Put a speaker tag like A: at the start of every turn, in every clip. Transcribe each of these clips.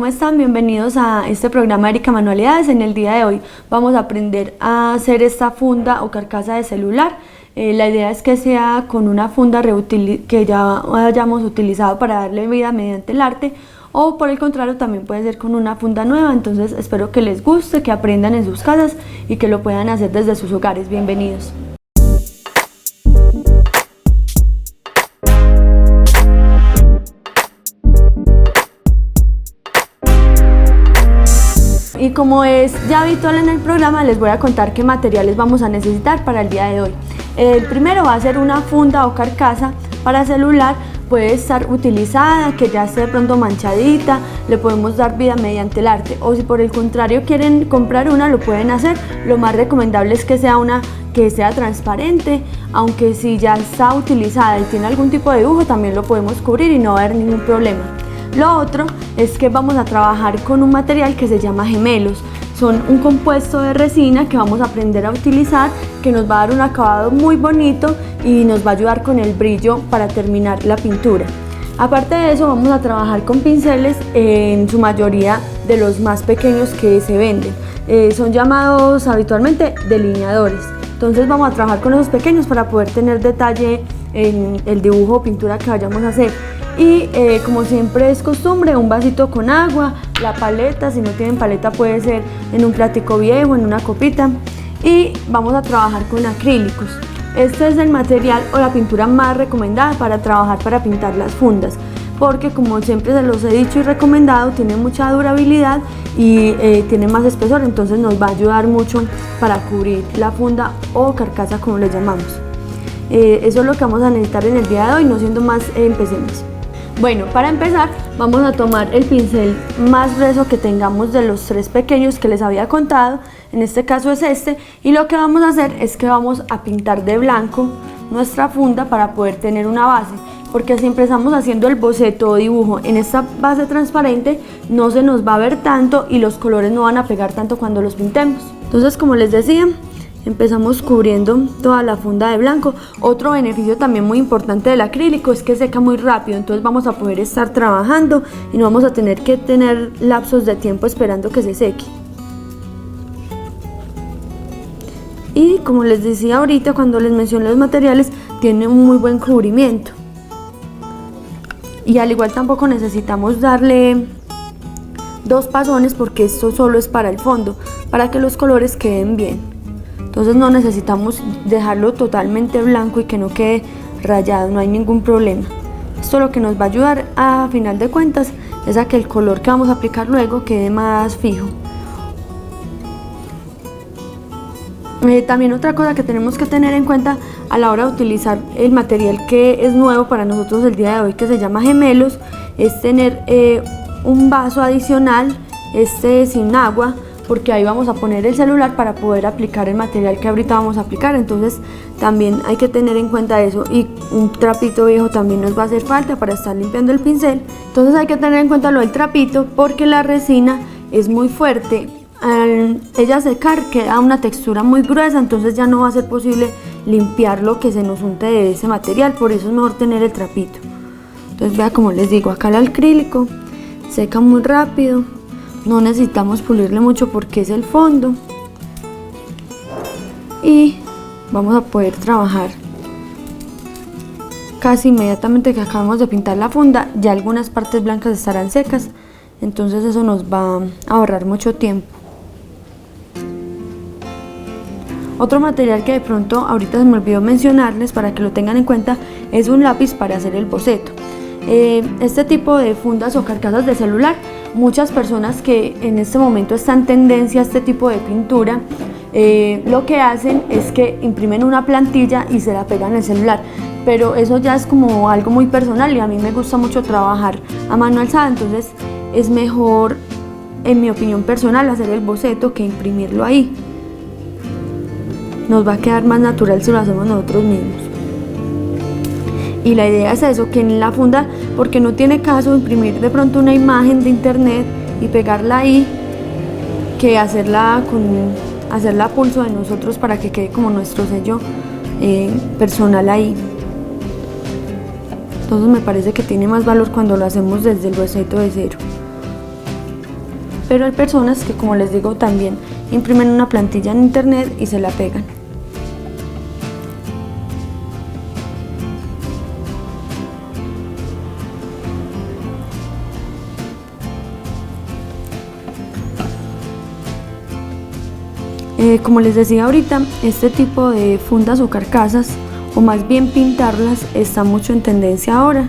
A: están? Bienvenidos a este programa Erika Manualidades. En el día de hoy vamos a aprender a hacer esta funda o carcasa de celular. La idea es que sea con una funda que ya hayamos utilizado para darle vida mediante el arte, o por el contrario también puede ser con una funda nueva. Entonces espero que les guste, que aprendan en sus casas y que lo puedan hacer desde sus hogares. Bienvenidos. Y como es ya habitual en el programa, les voy a contar qué materiales vamos a necesitar para el día de hoy. El primero va a ser una funda o carcasa para celular. Puede estar utilizada, que ya esté de pronto manchadita, le podemos dar vida mediante el arte, o si por el contrario quieren comprar una, lo pueden hacer. Lo más recomendable es que sea una que sea transparente, aunque si ya está utilizada y tiene algún tipo de dibujo, también lo podemos cubrir y no va a haber ningún problema. Lo otro es que vamos a trabajar con un material que se llama gemelos. Son un compuesto de resina que vamos a aprender a utilizar, que nos va a dar un acabado muy bonito y nos va a ayudar con el brillo para terminar la pintura. Aparte de eso, vamos a trabajar con pinceles, en su mayoría de los más pequeños que se venden. Son llamados habitualmente delineadores. Entonces vamos a trabajar con esos pequeños para poder tener detalle en el dibujo o pintura que vayamos a hacer. Y como siempre es costumbre, un vasito con agua, la paleta, si no tienen paleta puede ser en un platico viejo, en una copita. Y vamos a trabajar con acrílicos. Este es el material o la pintura más recomendada para trabajar para pintar las fundas, porque como siempre se los he dicho y recomendado, tiene mucha durabilidad y tiene más espesor, entonces nos va a ayudar mucho para cubrir la funda o carcasa, como le llamamos. Eso es lo que vamos a necesitar en el día de hoy. No siendo más, empecemos. Bueno, para empezar vamos a tomar el pincel más grueso que tengamos de los tres pequeños que les había contado. En este caso es este, y lo que vamos a hacer es que vamos a pintar de blanco nuestra funda para poder tener una base, porque si empezamos haciendo el boceto o dibujo en esta base transparente, no se nos va a ver tanto y los colores no van a pegar tanto cuando los pintemos. Entonces, como les decía, empezamos cubriendo toda la funda de blanco. Otro beneficio también muy importante del acrílico es que seca muy rápido, entonces vamos a poder estar trabajando y no vamos a tener que tener lapsos de tiempo esperando que se seque. Y como les decía ahorita cuando les mencioné los materiales, tiene un muy buen cubrimiento. Y al igual tampoco necesitamos darle dos pasones, porque esto solo es para el fondo, para que los colores queden bien. Entonces no necesitamos dejarlo totalmente blanco y que no quede rayado, no hay ningún problema. Esto lo que nos va a ayudar a final de cuentas es a que el color que vamos a aplicar luego quede más fijo. También otra cosa que tenemos que tener en cuenta a la hora de utilizar el material que es nuevo para nosotros el día de hoy, que se llama gemelos, es tener un vaso adicional, sin agua, porque ahí vamos a poner el celular para poder aplicar el material que ahorita vamos a aplicar. Entonces también hay que tener en cuenta eso, y un trapito viejo también nos va a hacer falta para estar limpiando el pincel. Entonces hay que tener en cuenta lo del trapito, porque la resina es muy fuerte. Al ella secar queda una textura muy gruesa, entonces ya no va a ser posible limpiar lo que se nos unte de ese material. Por eso es mejor tener el trapito. Entonces vea, como les digo, acá el acrílico seca muy rápido. No necesitamos pulirle mucho porque es el fondo, y vamos a poder trabajar casi inmediatamente que acabamos de pintar la funda. Ya algunas partes blancas estarán secas, entonces eso nos va a ahorrar mucho tiempo. Otro material que de pronto ahorita se me olvidó mencionarles para que lo tengan en cuenta es un lápiz para hacer el boceto. Este tipo de fundas o carcasas de celular, muchas personas que en este momento están en tendencia a este tipo de pintura, lo que hacen es que imprimen una plantilla y se la pegan al celular, pero eso ya es como algo muy personal y a mí me gusta mucho trabajar a mano alzada. Entonces es mejor, en mi opinión personal, hacer el boceto que imprimirlo ahí. Nos va a quedar más natural si lo hacemos nosotros mismos. Y la idea es eso, que en la funda, porque no tiene caso imprimir de pronto una imagen de internet y pegarla ahí, que hacerla a pulso de nosotros para que quede como nuestro sello personal ahí. Entonces me parece que tiene más valor cuando lo hacemos desde el boceto de cero. pero hay personas que, como les digo, también imprimen una plantilla en internet y se la pegan. Como les decía ahorita, este tipo de fundas o carcasas, o más bien pintarlas, está mucho en tendencia ahora.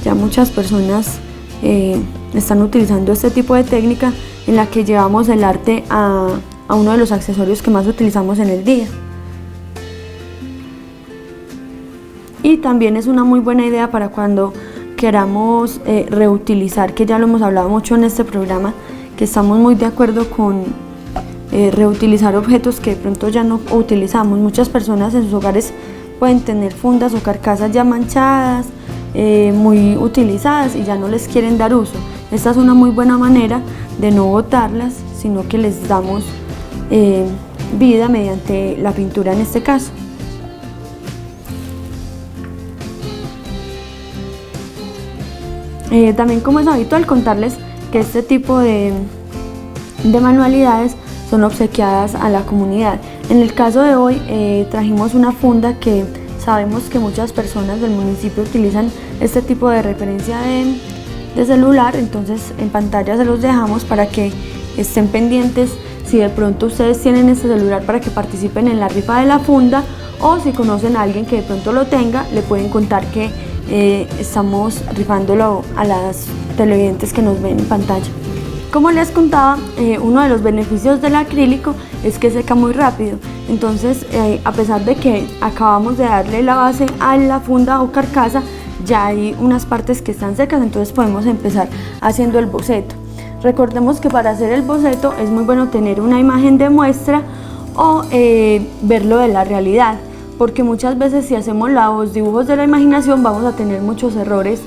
A: Ya muchas personas están utilizando este tipo de técnica en la que llevamos el arte a uno de los accesorios que más utilizamos en el día. Y también es una muy buena idea para cuando queramos reutilizar, que ya lo hemos hablado mucho en este programa, que estamos muy de acuerdo con reutilizar objetos que de pronto ya no utilizamos. Muchas personas en sus hogares pueden tener fundas o carcasas ya manchadas, muy utilizadas, y ya no les quieren dar uso. Esta es una muy buena manera de no botarlas, sino que les damos vida mediante la pintura en este caso. También, como es habitual, contarles que este tipo de manualidades son obsequiadas a la comunidad. En el caso de hoy trajimos una funda que sabemos que muchas personas del municipio utilizan este tipo de referencia de celular, entonces en pantalla se los dejamos para que estén pendientes si de pronto ustedes tienen este celular, para que participen en la rifa de la funda, o si conocen a alguien que de pronto lo tenga, le pueden contar que estamos rifándolo a las televidentes que nos ven en pantalla. Como les contaba, uno de los beneficios del acrílico es que seca muy rápido. Entonces, a pesar de que acabamos de darle la base a la funda o carcasa, ya hay unas partes que están secas, entonces podemos empezar haciendo el boceto. Recordemos que para hacer el boceto es muy bueno tener una imagen de muestra o verlo de la realidad, porque muchas veces si hacemos los dibujos de la imaginación vamos a tener muchos errores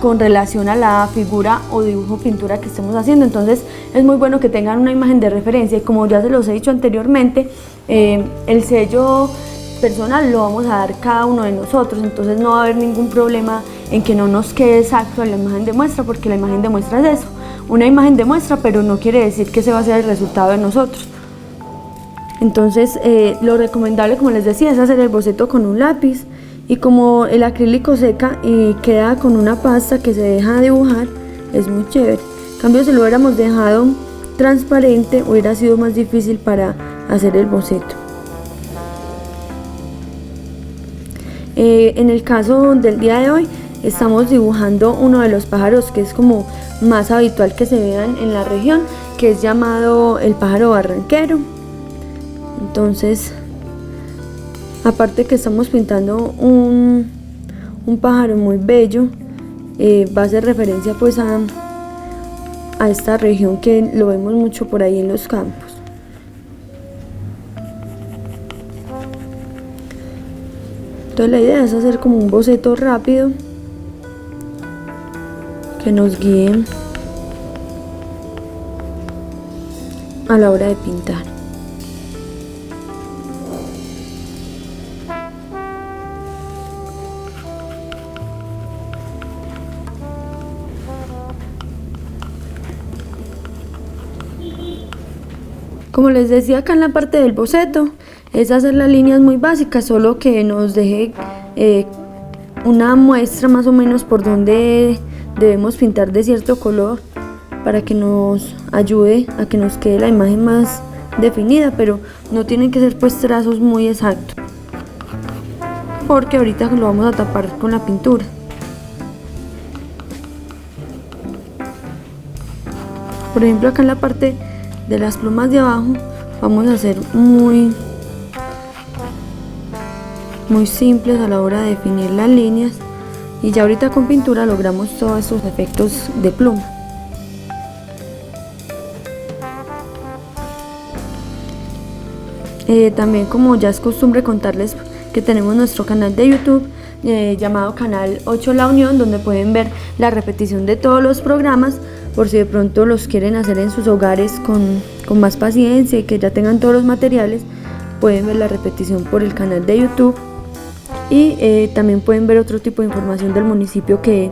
A: con relación a la figura o dibujo o pintura que estemos haciendo. Entonces es muy bueno que tengan una imagen de referencia, y como ya se los he dicho anteriormente, el sello personal lo vamos a dar cada uno de nosotros, entonces no va a haber ningún problema en que no nos quede exacto la imagen de muestra, porque la imagen de muestra es eso, una imagen de muestra, pero no quiere decir que ese va a ser el resultado de nosotros. Entonces lo recomendable, como les decía, es hacer el boceto con un lápiz, y como el acrílico seca y queda con una pasta que se deja dibujar, es muy chévere. En cambio, si lo hubiéramos dejado transparente, hubiera sido más difícil para hacer el boceto. En el caso del día de hoy, estamos dibujando uno de los pájaros que es como más habitual que se vean en la región, que es llamado el pájaro barranquero. Entonces, aparte que estamos pintando un pájaro muy bello, va a hacer referencia pues a esta región que lo vemos mucho por ahí en los campos. Entonces la idea es hacer como un boceto rápido que nos guíe a la hora de pintar. Como les decía, acá en la parte del boceto es hacer las líneas muy básicas, solo que nos deje una muestra más o menos por donde debemos pintar de cierto color, para que nos ayude a que nos quede la imagen más definida, pero no tienen que ser pues trazos muy exactos, porque ahorita lo vamos a tapar con la pintura. Por ejemplo, acá en la parte de las plumas de abajo vamos a hacer muy simples a la hora de definir las líneas, y ya ahorita con pintura logramos todos esos efectos de pluma. También, como ya es costumbre contarles, que tenemos nuestro canal de YouTube llamado Canal 8 La Unión, donde pueden ver la repetición de todos los programas, por si de pronto los quieren hacer en sus hogares con más paciencia y que ya tengan todos los materiales. Pueden ver la repetición por el canal de YouTube, y también pueden ver otro tipo de información del municipio que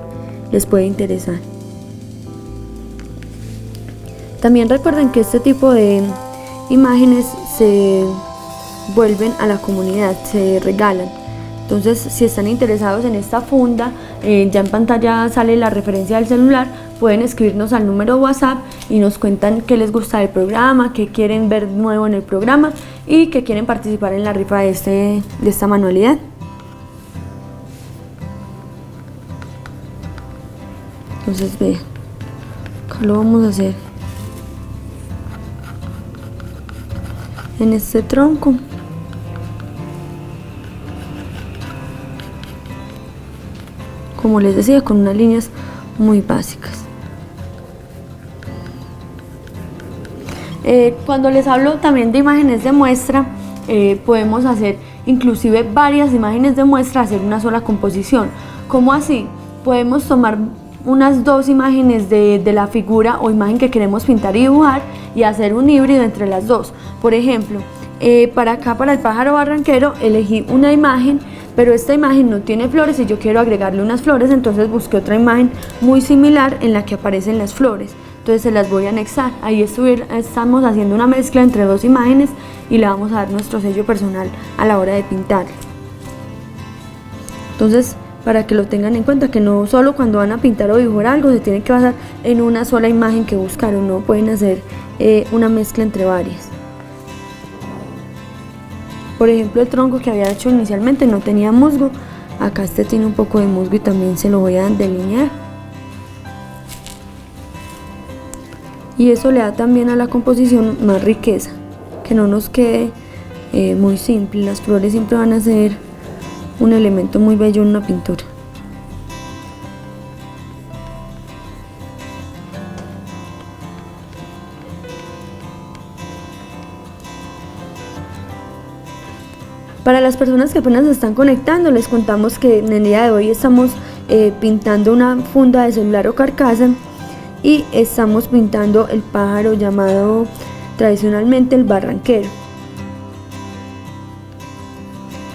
A: les puede interesar. También recuerden que este tipo de imágenes se vuelven a la comunidad, se regalan. Entonces, si están interesados en esta funda, ya en pantalla sale la referencia del celular, pueden escribirnos al número WhatsApp y nos cuentan qué les gusta del programa, qué quieren ver nuevo en el programa y que quieren participar en la rifa de esta manualidad. Entonces, vean, acá lo vamos a hacer en este tronco. Como les decía, con unas líneas muy básicas. Cuando les hablo también de imágenes de muestra, podemos hacer inclusive varias imágenes de muestra, hacer una sola composición. ¿Cómo así? Podemos tomar unas 2 imágenes de la figura o imagen que queremos pintar y dibujar y hacer un híbrido entre las dos. Por ejemplo, para acá, para el pájaro barranquero, elegí una imagen, pero esta imagen no tiene flores y yo quiero agregarle unas flores, entonces busqué otra imagen muy similar en la que aparecen las flores. Entonces se las voy a anexar. Ahí estamos haciendo una mezcla entre 2 imágenes y le vamos a dar nuestro sello personal a la hora de pintar. Entonces, para que lo tengan en cuenta, que no solo cuando van a pintar o dibujar algo se tiene que basar en una sola imagen que buscaron, no pueden hacer una mezcla entre varias. Por ejemplo, el tronco que había hecho inicialmente no tenía musgo, acá este tiene un poco de musgo y también se lo voy a delinear. Y eso le da también a la composición más riqueza, que no nos quede muy simple. Las flores siempre van a ser un elemento muy bello en una pintura. Para las personas que apenas se están conectando, les contamos que en el día de hoy estamos pintando una funda de celular o carcasa y estamos pintando el pájaro llamado tradicionalmente el barranquero.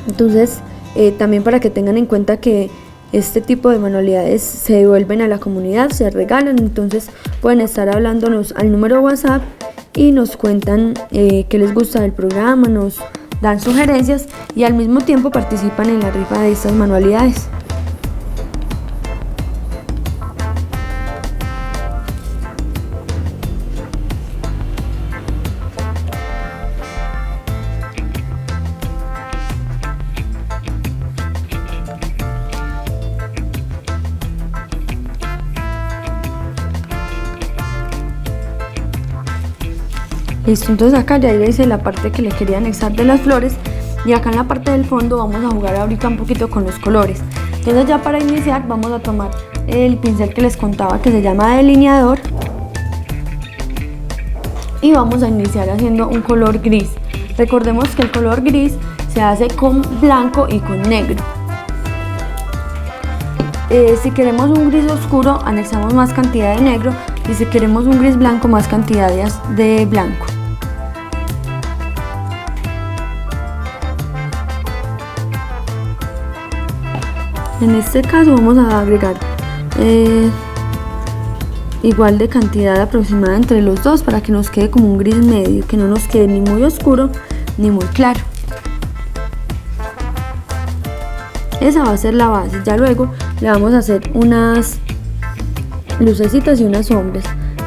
A: Entonces, también para que tengan en cuenta que este tipo de manualidades se devuelven a la comunidad, se regalan, entonces pueden estar hablándonos al número WhatsApp y nos cuentan qué les gusta del programa, nos dan sugerencias y al mismo tiempo participan en la rifa de estas manualidades. Listo, entonces acá ya hice la parte que le quería anexar de las flores y acá en la parte del fondo vamos a jugar ahorita un poquito con los colores. Entonces ya para iniciar vamos a tomar el pincel que les contaba que se llama delineador y vamos a iniciar haciendo un color gris. Recordemos que el color gris se hace con blanco y con negro. Si queremos un gris oscuro anexamos más cantidad de negro y si queremos un gris blanco más cantidad de blanco. En este caso vamos a agregar igual de cantidad aproximada entre los dos para que nos quede como un gris medio, que no nos quede ni muy oscuro ni muy claro. Esa va a ser la base, ya luego le vamos a hacer unas lucecitas y unas sombras.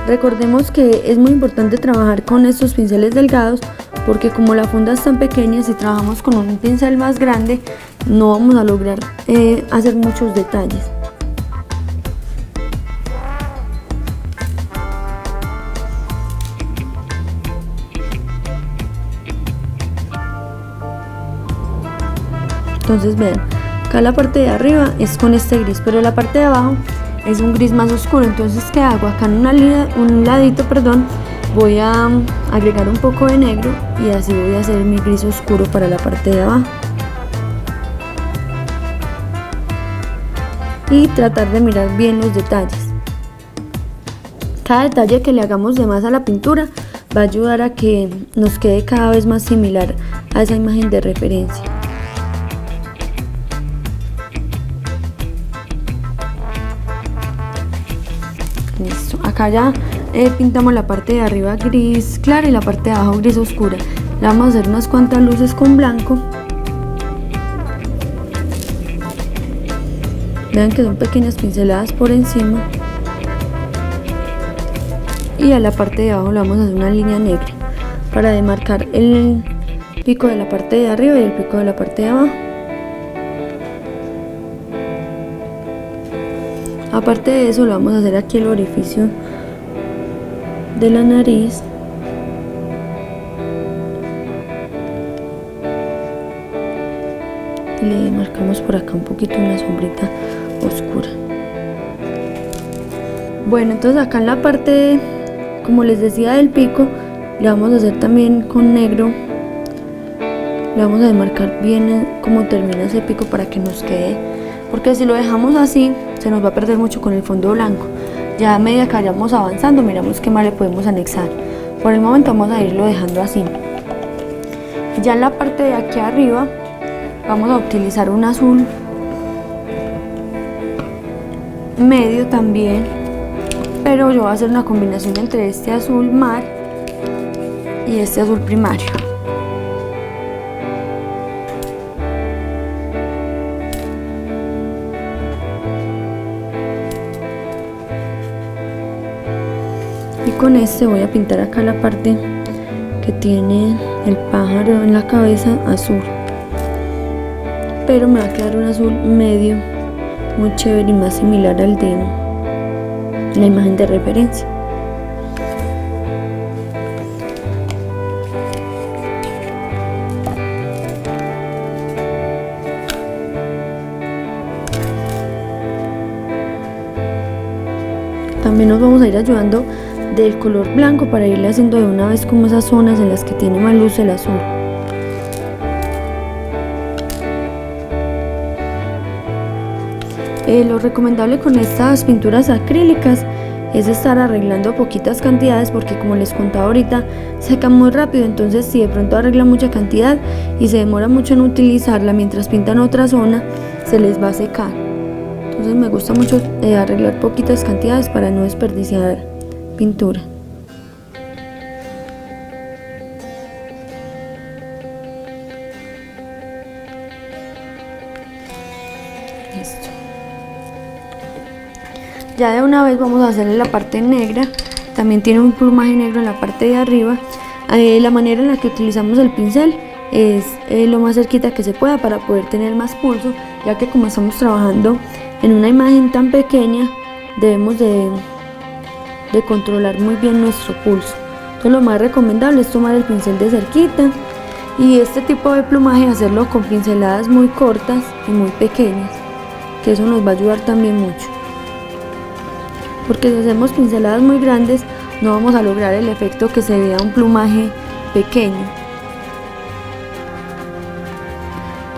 A: Recordemos que es muy importante trabajar con estos pinceles delgados porque como la funda es tan pequeña, si trabajamos con un pincel más grande no vamos a lograr hacer muchos detalles. Entonces vean, acá la parte de arriba es con este gris, pero la parte de abajo es un gris más oscuro. Entonces, ¿qué hago? Acá en un ladito, voy a agregar un poco de negro y así voy a hacer mi gris oscuro para la parte de abajo. Y tratar de mirar bien los detalles. Cada detalle que le hagamos de más a la pintura va a ayudar a que nos quede cada vez más similar a esa imagen de referencia. Listo, acá ya pintamos la parte de arriba gris clara y la parte de abajo gris oscura. Le vamos a hacer unas cuantas luces con blanco. Vean que son pequeñas pinceladas por encima. Y a la parte de abajo le vamos a hacer una línea negra para demarcar el pico de la parte de arriba y el pico de la parte de abajo. Aparte de eso, le vamos a hacer aquí el orificio de la nariz. Y le marcamos por acá un poquito una sombrita oscura. Bueno, entonces acá en la parte, como les decía, del pico, le vamos a hacer también con negro. Le vamos a demarcar bien cómo termina ese pico para que nos quede, porque si lo dejamos así se nos va a perder mucho con el fondo blanco. Ya a medida que vayamos avanzando miramos qué más le podemos anexar. Por el momento vamos a irlo dejando así. Ya en la parte de aquí arriba vamos a utilizar un azul medio también, pero yo voy a hacer una combinación entre este azul mar y este azul primario. Y con este voy a pintar acá la parte que tiene el pájaro en la cabeza azul, pero me va a quedar un azul medio muy chévere y más similar al de la imagen de referencia. También nos vamos a ir ayudando del color blanco para irle haciendo de una vez como esas zonas en las que tiene más luz el azul. Lo recomendable con estas pinturas acrílicas es estar arreglando poquitas cantidades, porque como les contaba ahorita, secan muy rápido. Entonces si de pronto arreglan mucha cantidad y se demora mucho en utilizarla mientras pintan otra zona, se les va a secar. Entonces me gusta mucho arreglar poquitas cantidades para no desperdiciar pintura. Listo. Ya de una vez vamos a hacerle la parte negra. También tiene un plumaje negro en la parte de arriba. La manera en la que utilizamos el pincel es lo más cerquita que se pueda para poder tener más pulso, ya que como estamos trabajando en una imagen tan pequeña, debemos de controlar muy bien nuestro pulso. Entonces lo más recomendable es tomar el pincel de cerquita, y este tipo de plumaje hacerlo con pinceladas muy cortas y muy pequeñas, que eso nos va a ayudar también mucho, porque si hacemos pinceladas muy grandes no vamos a lograr el efecto que se vea un plumaje pequeño.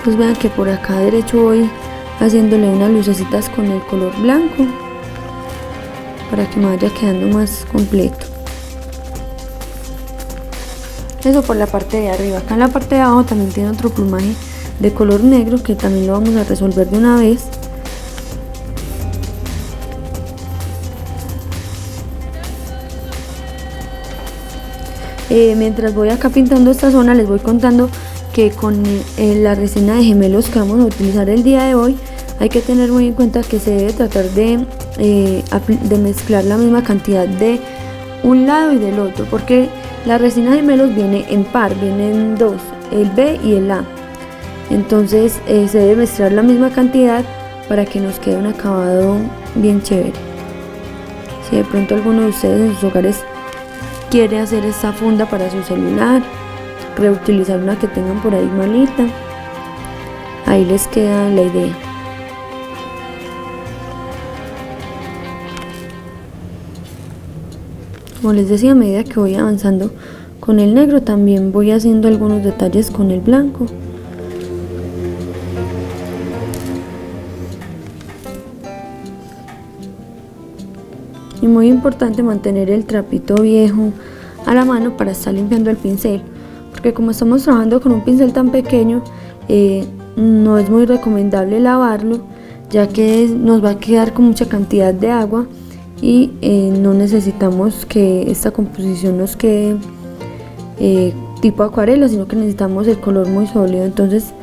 A: Pues vean que por acá derecho voy haciéndole unas lucecitas con el color blanco para que me vaya quedando más completo. Eso por la parte de arriba. Acá en la parte de abajo también tiene otro plumaje de color negro que también lo vamos a resolver de una vez. Mientras voy acá pintando esta zona, les voy contando que con la resina de gemelos que vamos a utilizar el día de hoy, hay que tener muy en cuenta que se debe tratar de mezclar la misma cantidad de un lado y del otro, porque la resina de gemelos viene en par, vienen dos, el B y el A. Entonces se debe mezclar la misma cantidad para que nos quede un acabado bien chévere. Si de pronto alguno de ustedes en sus hogares quiere hacer esta funda para su celular, reutilizar una que tengan por ahí malita, ahí les queda la idea. Como les decía, a medida que voy avanzando con el negro, también voy haciendo algunos detalles con el blanco. Y muy importante mantener el trapito viejo a la mano para estar limpiando el pincel, porque como estamos trabajando con un pincel tan pequeño, no es muy recomendable lavarlo, ya que nos va a quedar con mucha cantidad de agua y no necesitamos que esta composición nos quede tipo acuarela, sino que necesitamos el color muy sólido. Entonces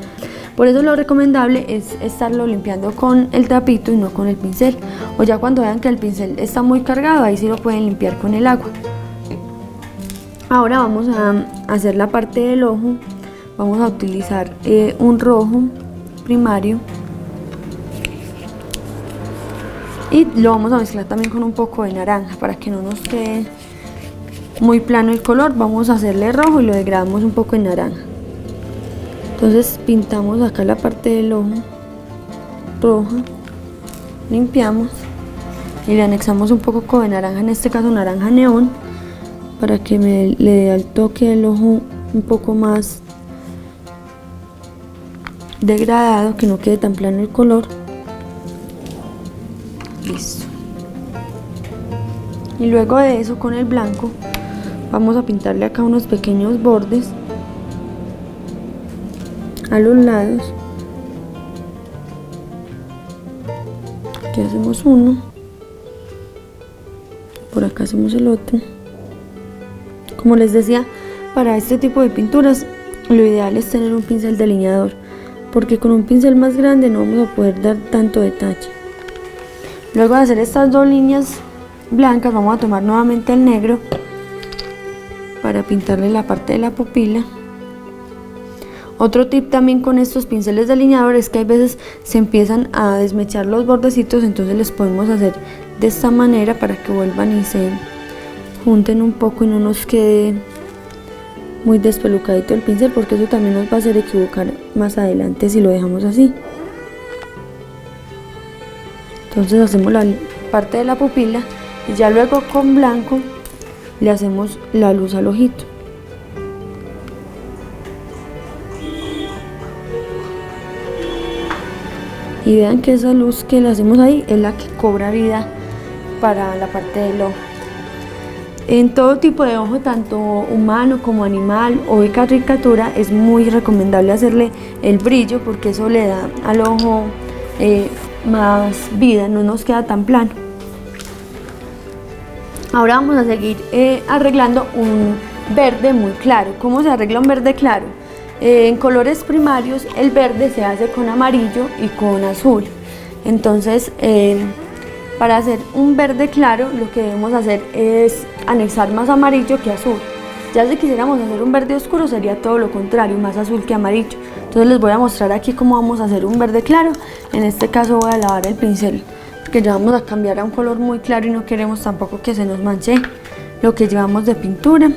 A: por eso lo recomendable es estarlo limpiando con el trapito y no con el pincel, o ya cuando vean que el pincel está muy cargado, ahí sí lo pueden limpiar con el agua. Ahora vamos a hacer la parte del ojo. Vamos a utilizar un rojo primario y lo vamos a mezclar también con un poco de naranja para que no nos quede muy plano el color. Vamos a hacerle rojo y lo degradamos un poco en naranja. Entonces pintamos acá la parte del ojo roja, limpiamos y le anexamos un poco de naranja, en este caso naranja neón, para que le dé al toque del ojo un poco más degradado, que no quede tan plano el color. Listo. Y luego de eso, con el blanco vamos a pintarle acá unos pequeños bordes a los lados. Aquí hacemos uno, por acá hacemos el otro. Como les decía, para este tipo de pinturas lo ideal es tener un pincel delineador, porque con un pincel más grande no vamos a poder dar tanto detalle. Luego de hacer estas dos líneas blancas, vamos a tomar nuevamente el negro para pintarle la parte de la pupila. Otro tip también con estos pinceles delineadores es que hay veces se empiezan a desmechar los bordecitos, entonces les podemos hacer de esta manera para que vuelvan y se junten un poco y no nos quede muy despelucadito el pincel, porque eso también nos va a hacer equivocar más adelante si lo dejamos así. Entonces hacemos la parte de la pupila y ya luego con blanco le hacemos la luz al ojito. Y vean que esa luz que le hacemos ahí es la que cobra vida para la parte del ojo. En todo tipo de ojo, tanto humano como animal o de caricatura, es muy recomendable hacerle el brillo, porque eso le da al ojo más vida, no nos queda tan plano. Ahora vamos a seguir arreglando un verde muy claro. ¿Cómo se arregla un verde claro? En colores primarios el verde se hace con amarillo y con azul. Entonces para hacer un verde claro lo que debemos hacer es anexar más amarillo que azul. Ya si quisiéramos hacer un verde oscuro sería todo lo contrario, más azul que amarillo. Entonces les voy a mostrar aquí cómo vamos a hacer un verde claro. En este caso voy a lavar el pincel, que ya vamos a cambiar a un color muy claro y no queremos tampoco que se nos manche lo que llevamos de pintura.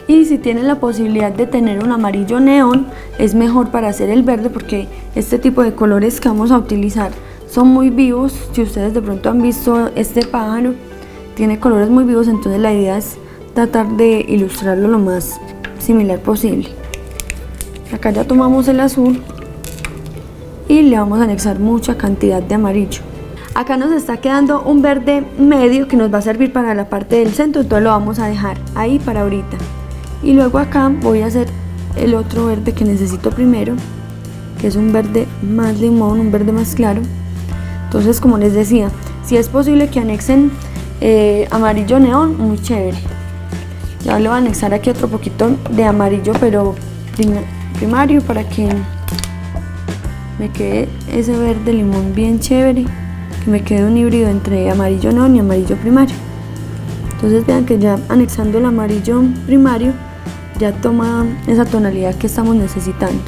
A: Y si tienen la posibilidad de tener un amarillo neón, es mejor para hacer el verde, porque este tipo de colores que vamos a utilizar son muy vivos. Si ustedes de pronto han visto este pájaro, tiene colores muy vivos, entonces la idea es tratar de ilustrarlo lo más similar posible. Acá ya tomamos el azul y le vamos a anexar mucha cantidad de amarillo. Acá nos está quedando un verde medio que nos va a servir para la parte del centro, entonces lo vamos a dejar ahí para ahorita. Y luego acá voy a hacer el otro verde que necesito primero, que es un verde más limón, un verde más claro. Entonces, como les decía, si es posible que anexen amarillo neón, muy chévere. Ya le voy a anexar aquí otro poquito de amarillo, pero primario, para que me quede ese verde limón bien chévere, que me quede un híbrido entre amarillo neón y amarillo primario. Entonces vean que ya anexando el amarillo primario ya toma esa tonalidad que estamos necesitando.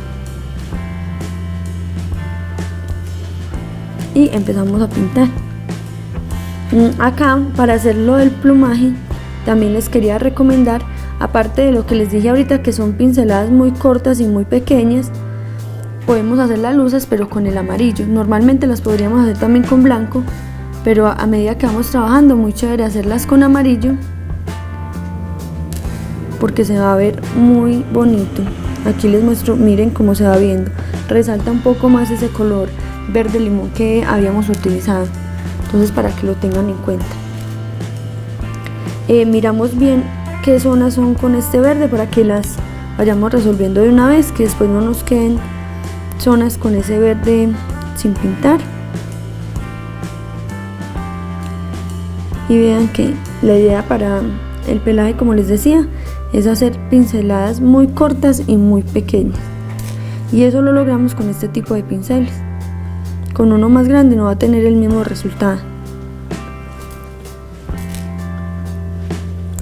A: Y empezamos a pintar. Acá, para hacerlo del plumaje, también les quería recomendar, aparte de lo que les dije ahorita, que son pinceladas muy cortas y muy pequeñas, podemos hacer las luces pero con el amarillo. Normalmente las podríamos hacer también con blanco, pero a medida que vamos trabajando, muy chévere hacerlas con amarillo, porque se va a ver muy bonito. Aquí les muestro, miren cómo se va viendo, resalta un poco más ese color verde limón que habíamos utilizado. Entonces, para que lo tengan en cuenta, miramos bien qué zonas son con este verde para que las vayamos resolviendo de una vez, que después no nos queden zonas con ese verde sin pintar. Y vean que la idea para el pelaje, como les decía, es hacer pinceladas muy cortas y muy pequeñas, y eso lo logramos con este tipo de pinceles. Con uno más grande no va a tener el mismo resultado.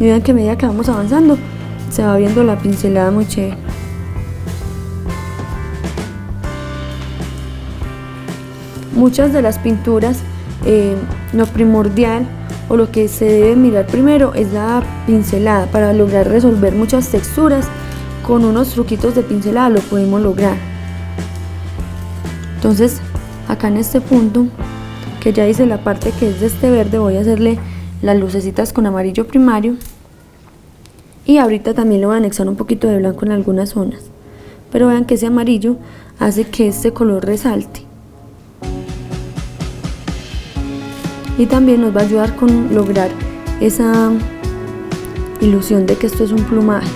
A: Y vean que a medida que vamos avanzando se va viendo la pincelada muy chévere. Muchas de las pinturas, lo primordial o lo que se debe mirar primero es la pincelada. Para lograr resolver muchas texturas con unos truquitos de pincelada lo podemos lograr. Entonces acá en este punto que ya hice la parte que es de este verde, voy a hacerle las lucecitas con amarillo primario, y ahorita también le voy a anexar un poquito de blanco en algunas zonas, pero vean que ese amarillo hace que este color resalte y también nos va a ayudar con lograr esa ilusión de que esto es un plumaje.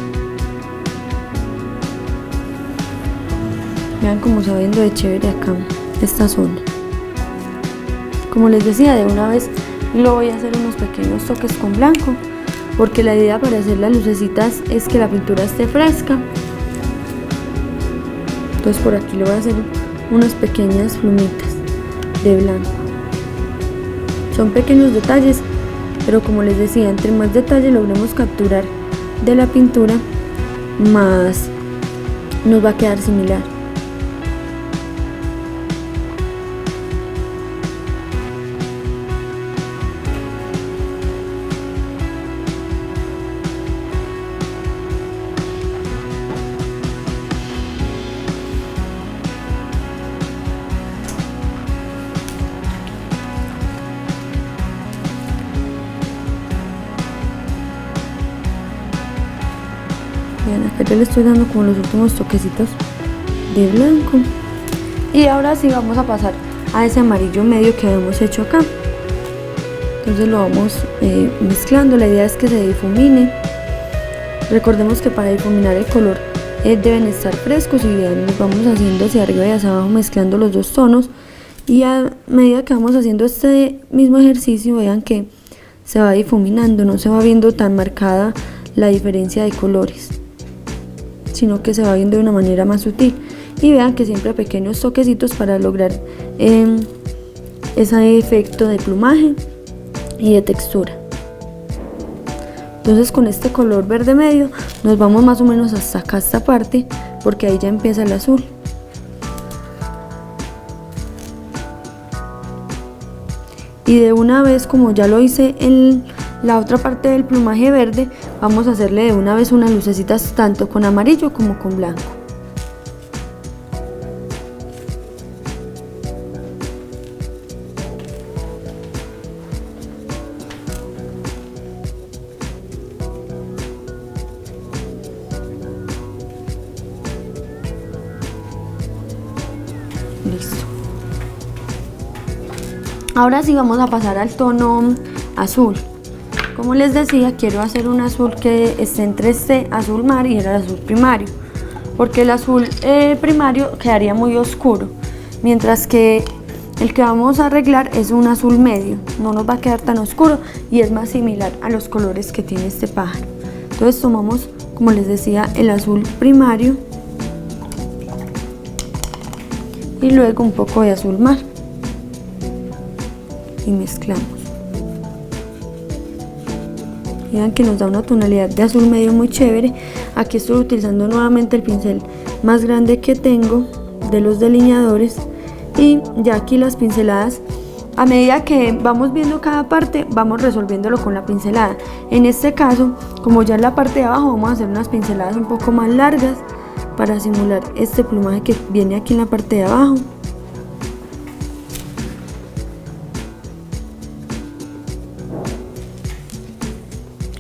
A: Vean cómo se va viendo de chévere acá esta zona. Como les decía, de una vez lo voy a hacer unos pequeños toques con blanco, porque la idea para hacer las lucecitas es que la pintura esté fresca. Entonces por aquí le voy a hacer unas pequeñas plumitas de blanco. Son pequeños detalles, pero como les decía, entre más detalles logremos capturar de la pintura, más nos va a quedar similar. Bien, acá ya le estoy dando como los últimos toquecitos de blanco, y ahora sí vamos a pasar a ese amarillo medio que habíamos hecho acá. Entonces lo vamos mezclando. La idea es que se difumine. Recordemos que para difuminar el color deben estar frescos, y vean, nos vamos haciendo hacia arriba y hacia abajo mezclando los dos tonos, y a medida que vamos haciendo este mismo ejercicio, vean que se va difuminando, no se va viendo tan marcada la diferencia de colores, sino que se va viendo de una manera más sutil. Y vean que siempre a pequeños toquecitos para lograr ese efecto de plumaje y de textura. Entonces con este color verde medio nos vamos más o menos hasta acá, esta parte, porque ahí ya empieza el azul. Y de una vez, como ya lo hice en la otra parte del plumaje verde, vamos a hacerle de una vez unas lucecitas tanto con amarillo como con blanco. Listo. Ahora sí vamos a pasar al tono azul. Como les decía, quiero hacer un azul que esté entre este azul mar y el azul primario, porque el azul primario quedaría muy oscuro, mientras que el que vamos a arreglar es un azul medio, no nos va a quedar tan oscuro y es más similar a los colores que tiene este pájaro. Entonces tomamos, como les decía, el azul primario y luego un poco de azul mar y mezclamos. Vean que nos da una tonalidad de azul medio muy chévere. Aquí estoy utilizando nuevamente el pincel más grande que tengo de los delineadores, y ya aquí las pinceladas, a medida que vamos viendo cada parte, vamos resolviéndolo con la pincelada. En este caso, como ya en la parte de abajo, vamos a hacer unas pinceladas un poco más largas para simular este plumaje que viene aquí en la parte de abajo.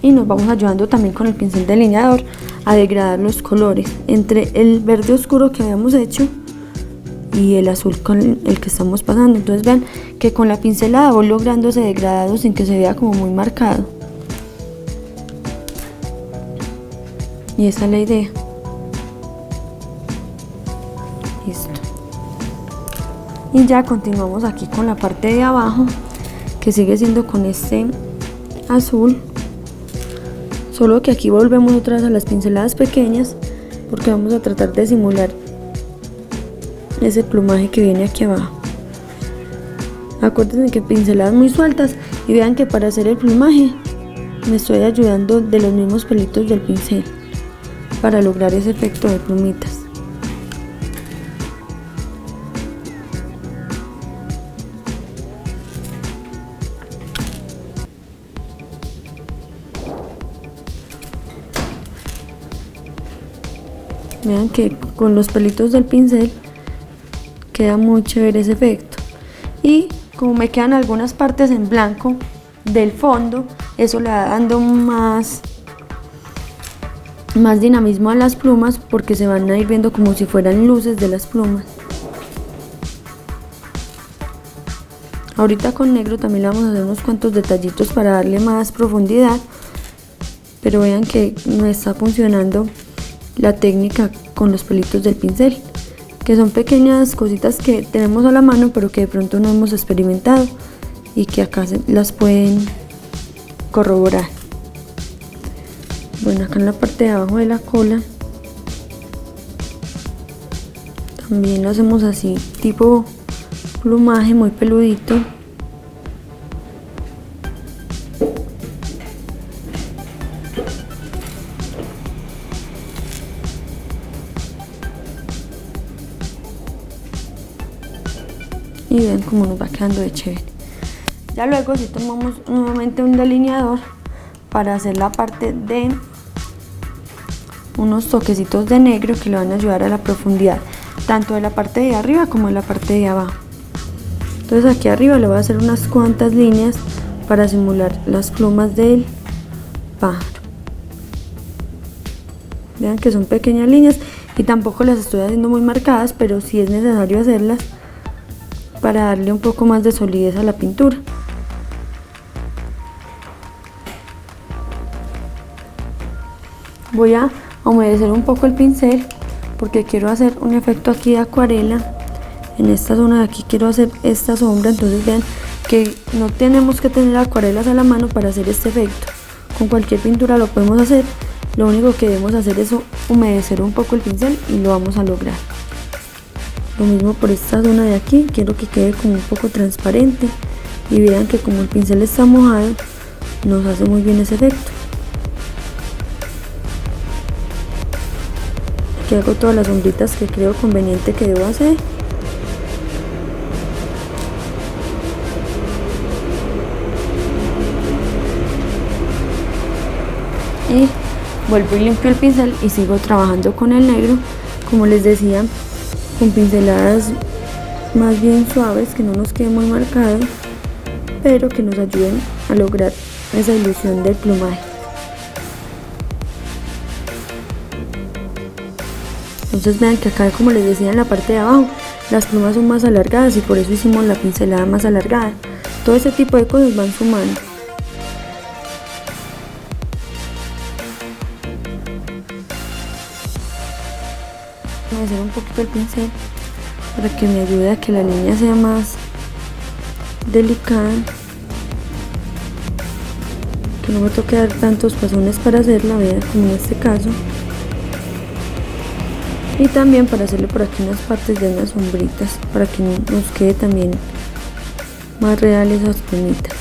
A: Y nos vamos ayudando también con el pincel delineador a degradar los colores entre el verde oscuro que habíamos hecho y el azul con el que estamos pasando. Entonces vean que con la pincelada voy logrando ese degradado sin que se vea como muy marcado, y esa es la idea. Listo. Y ya continuamos aquí con la parte de abajo, que sigue siendo con este azul, solo que aquí volvemos otra vez a las pinceladas pequeñas porque vamos a tratar de simular ese plumaje que viene aquí abajo. Acuérdense que pinceladas muy sueltas y vean que para hacer el plumaje me estoy ayudando de los mismos pelitos del pincel para lograr ese efecto de plumitas. Vean que con los pelitos del pincel queda muy chévere ese efecto. Y como me quedan algunas partes en blanco del fondo, eso le va dando más dinamismo a las plumas porque se van a ir viendo como si fueran luces de las plumas. Ahorita con negro también le vamos a hacer unos cuantos detallitos para darle más profundidad, pero vean que me está funcionando la técnica con los pelitos del pincel, que son pequeñas cositas que tenemos a la mano pero que de pronto no hemos experimentado y que acá las pueden corroborar. Bueno, acá en la parte de abajo de la cola también lo hacemos así, tipo plumaje muy peludito. Y vean cómo nos va quedando de chévere. Ya luego si tomamos nuevamente un delineador para hacer la parte de unos toquecitos de negro que le van a ayudar a la profundidad, tanto de la parte de arriba como de la parte de abajo. Entonces aquí arriba le voy a hacer unas cuantas líneas para simular las plumas del pájaro. Vean que son pequeñas líneas y tampoco las estoy haciendo muy marcadas, pero sí es necesario hacerlas para darle un poco más de solidez a la pintura. Voy a humedecer un poco el pincel porque quiero hacer un efecto aquí de acuarela. En esta zona de aquí quiero hacer esta sombra, entonces vean que no tenemos que tener acuarelas a la mano para hacer este efecto. Con cualquier pintura lo podemos hacer, lo único que debemos hacer es humedecer un poco el pincel y lo vamos a lograr. Lo mismo por esta zona de aquí, quiero que quede como un poco transparente y vean que como el pincel está mojado nos hace muy bien ese efecto. Aquí hago todas las sombritas que creo conveniente que debo hacer. Y vuelvo y limpio el pincel y sigo trabajando con el negro, como les decía, con pinceladas más bien suaves, que no nos quede muy marcado, pero que nos ayuden a lograr esa ilusión del plumaje. Entonces vean que acá, como les decía, en la parte de abajo las plumas son más alargadas y por eso hicimos la pincelada más alargada. Todo ese tipo de cosas van sumando. Voy a hacer un poquito el pincel para que me ayude a que la línea sea más delicada, que no me toque dar tantos pasones para hacerla, vean, como en este caso. Y también para hacerle por aquí unas partes de unas sombritas para que nos quede también más real esas plumitas.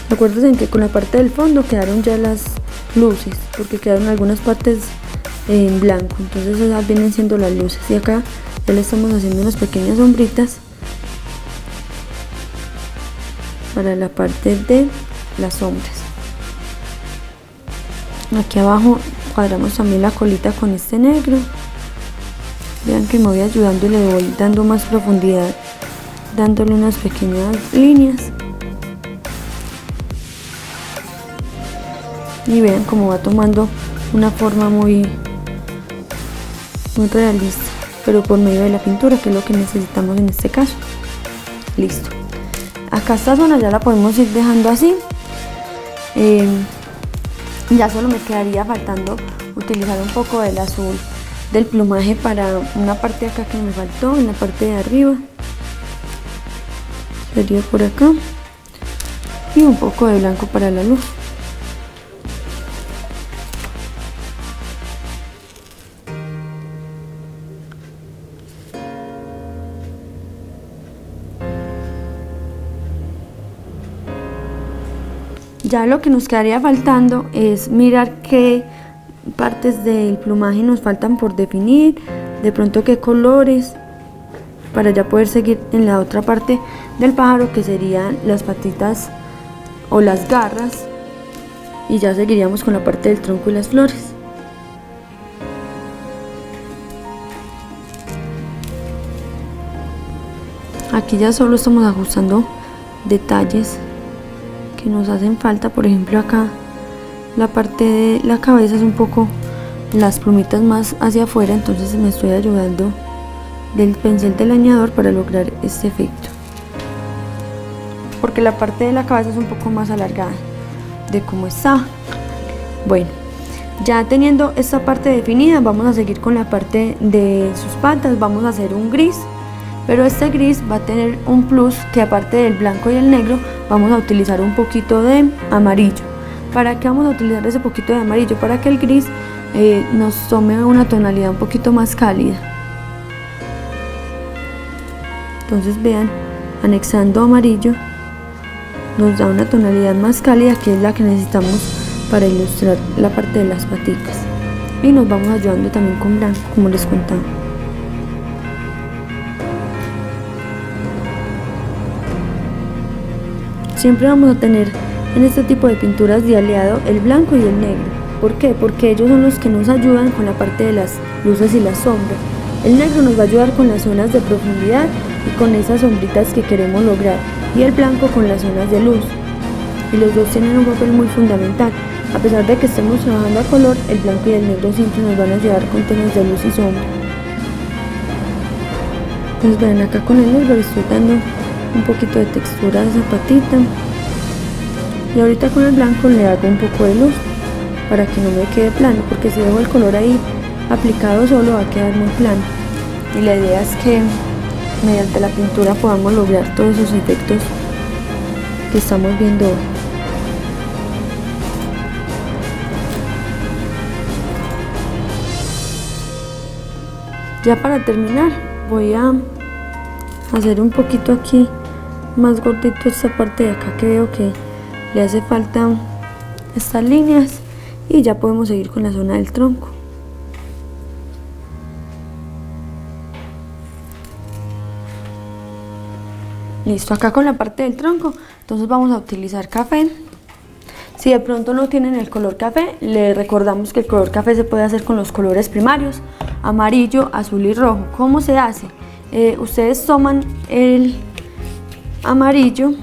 A: Acuérdense que con la parte del fondo quedaron ya las luces, porque quedaron algunas partes en blanco, entonces esas vienen siendo las luces. Y acá ya le estamos haciendo unas pequeñas sombritas para la parte de las sombras. Aquí abajo cuadramos también la colita con este negro. Vean que me voy ayudando y le voy dando más profundidad, dándole unas pequeñas líneas. Y vean cómo va tomando una forma muy realista, pero por medio de la pintura, que es lo que necesitamos en este caso. Listo. Acá esta zona ya la podemos ir dejando así. Ya solo me quedaría faltando utilizar un poco del azul del plumaje para una parte de acá que me faltó, en la parte de arriba. Sería por acá. y un poco de blanco para la luz. Ya lo que nos quedaría faltando es mirar qué partes del plumaje nos faltan por definir, de pronto qué colores, para ya poder seguir en la otra parte del pájaro, que serían las patitas o las garras, y ya seguiríamos con la parte del tronco y las flores. Aquí ya solo estamos ajustando detalles que nos hacen falta. Por ejemplo, acá la parte de la cabeza es un poco, las plumitas más hacia afuera, entonces me estoy ayudando del pincel del delineador para lograr este efecto, porque la parte de la cabeza es un poco más alargada de cómo está. Bueno, ya teniendo esta parte definida, vamos a seguir con la parte de sus patas. Vamos a hacer un gris, pero este gris va a tener un plus, que aparte del blanco y el negro vamos a utilizar un poquito de amarillo. ¿Para qué vamos a utilizar ese poquito de amarillo? Para que el gris nos tome una tonalidad un poquito más cálida. Entonces vean, anexando amarillo nos da una tonalidad más cálida, que es la que necesitamos para ilustrar la parte de las paticas, y nos vamos ayudando también con blanco, como les contaba. Siempre vamos a tener en este tipo de pinturas de aliado el blanco y el negro. ¿Por qué? Porque ellos son los que nos ayudan con la parte de las luces y las sombras. El negro nos va a ayudar con las zonas de profundidad y con esas sombritas que queremos lograr, y el blanco con las zonas de luz. Y los dos tienen un papel muy fundamental. A pesar de que estemos trabajando a color, el blanco y el negro siempre nos van a ayudar con temas de luz y sombra. Entonces ven, acá con el negro le estoy dando un poquito de textura a esa patita, y ahorita con el blanco le hago un poco de luz para que no me quede plano, porque si dejo el color ahí aplicado solo va a quedar muy plano, y la idea es que mediante la pintura podamos lograr todos esos efectos que estamos viendo hoy. Ya para terminar voy a hacer un poquito aquí más gordito esta parte de acá, que veo que le hace falta estas líneas, y ya podemos seguir con la zona del tronco. Listo, acá con la parte del tronco, entonces vamos a utilizar café. Si de pronto no tienen el color café, le recordamos que el color café se puede hacer con los colores primarios: amarillo, azul y rojo. ¿Cómo se hace? Ustedes toman el amarillo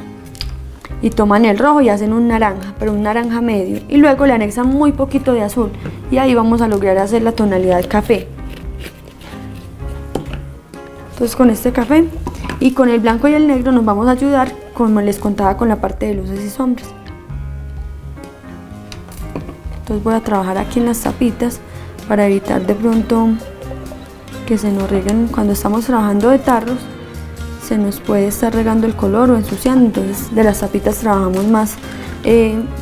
A: y toman el rojo y hacen un naranja, pero un naranja medio, y luego le anexan muy poquito de azul, y ahí vamos a lograr hacer la tonalidad café. Entonces con este café y con el blanco y el negro nos vamos a ayudar, como les contaba, con la parte de luces y sombras. Entonces voy a trabajar aquí en las tapitas para evitar de pronto que se nos rieguen. Cuando estamos trabajando de tarros se nos puede estar regando el color o ensuciando, entonces de las tapitas trabajamos más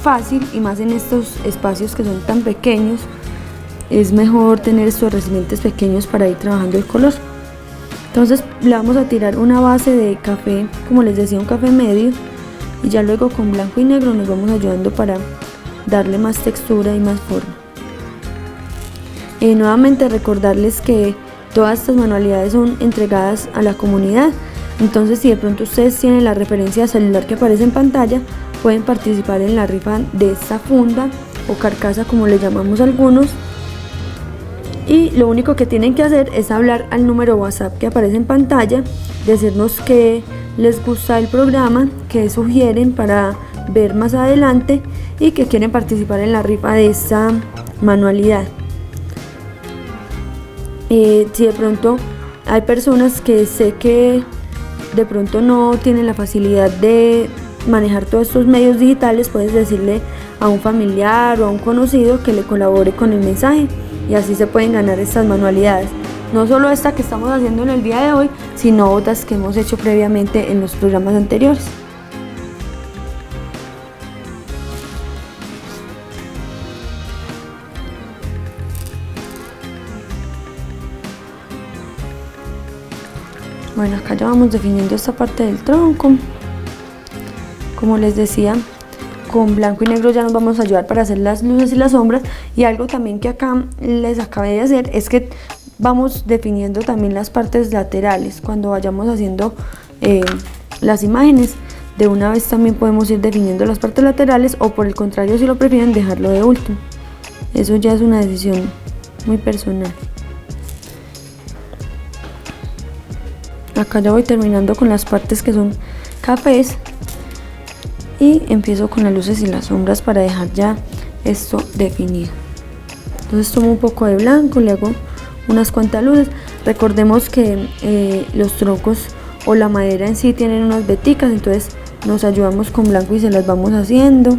A: fácil, y más en estos espacios que son tan pequeños es mejor tener estos recipientes pequeños para ir trabajando el color. Entonces le vamos a tirar una base de café, como les decía, un café medio, y ya luego con blanco y negro nos vamos ayudando para darle más textura y más forma. Nuevamente recordarles que todas estas manualidades son entregadas a la comunidad, entonces si de pronto ustedes tienen la referencia celular que aparece en pantalla, pueden participar en la rifa de esta funda o carcasa, como le llamamos algunos, y lo único que tienen que hacer es hablar al número WhatsApp que aparece en pantalla, decirnos que les gusta el programa, que sugieren para ver más adelante y que quieren participar en la rifa de esta manualidad. Si de pronto hay personas que sé que de pronto no tienen la facilidad de manejar todos estos medios digitales, puedes decirle a un familiar o a un conocido que le colabore con el mensaje, y así se pueden ganar estas manualidades. No solo esta que estamos haciendo en el día de hoy, sino otras que hemos hecho previamente en los programas anteriores. Bueno, acá ya vamos definiendo esta parte del tronco. Como les decía, con blanco y negro ya nos vamos a ayudar para hacer las luces y las sombras. Y algo también que acá les acabé de hacer es que vamos definiendo también las partes laterales. Cuando vayamos haciendo las imágenes, de una vez también podemos ir definiendo las partes laterales, o por el contrario, si lo prefieren, dejarlo de último. Eso ya es una decisión muy personal. Acá ya voy terminando con las partes que son cafés y empiezo con las luces y las sombras para dejar ya esto definido. Entonces tomo un poco de blanco, le hago unas cuantas luces. Recordemos que los troncos o la madera en sí tienen unas veticas, entonces nos ayudamos con blanco y se las vamos haciendo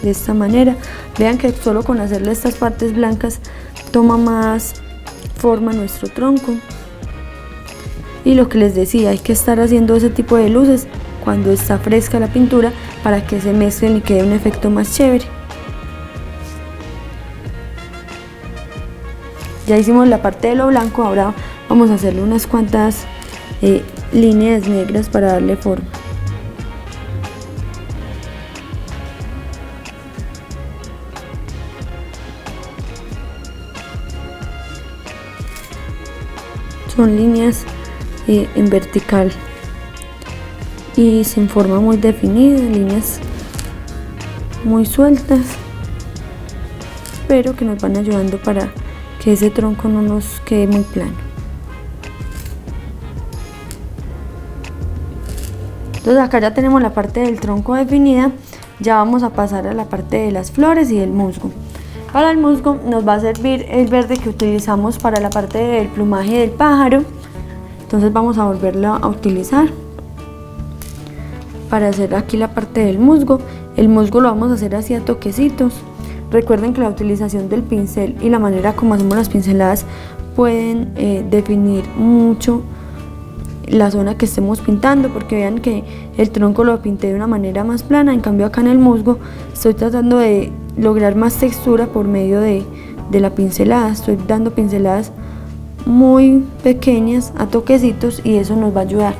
A: de esta manera. Vean que solo con hacerle estas partes blancas toma más forma nuestro tronco. Y lo que les decía, hay que estar haciendo ese tipo de luces cuando está fresca la pintura para que se mezclen y quede un efecto más chévere. Ya hicimos la parte de lo blanco, ahora vamos a hacerle unas cuantas líneas negras para darle forma. Son líneas en vertical y sin forma muy definida, líneas muy sueltas, pero que nos van ayudando para que ese tronco no nos quede muy plano. Entonces acá ya tenemos la parte del tronco definida. Ya vamos a pasar a la parte de las flores y del musgo. Para el musgo nos va a servir el verde que utilizamos para la parte del plumaje del pájaro. Entonces vamos a volverlo a utilizar para hacer aquí la parte del musgo. El musgo lo vamos a hacer así a toquecitos. Recuerden que la utilización del pincel y la manera como hacemos las pinceladas pueden definir mucho la zona que estemos pintando, porque vean que el tronco lo pinté de una manera más plana, en cambio acá en el musgo estoy tratando de lograr más textura por medio de la pincelada. Estoy dando pinceladas muy pequeñas a toquecitos y eso nos va a ayudar.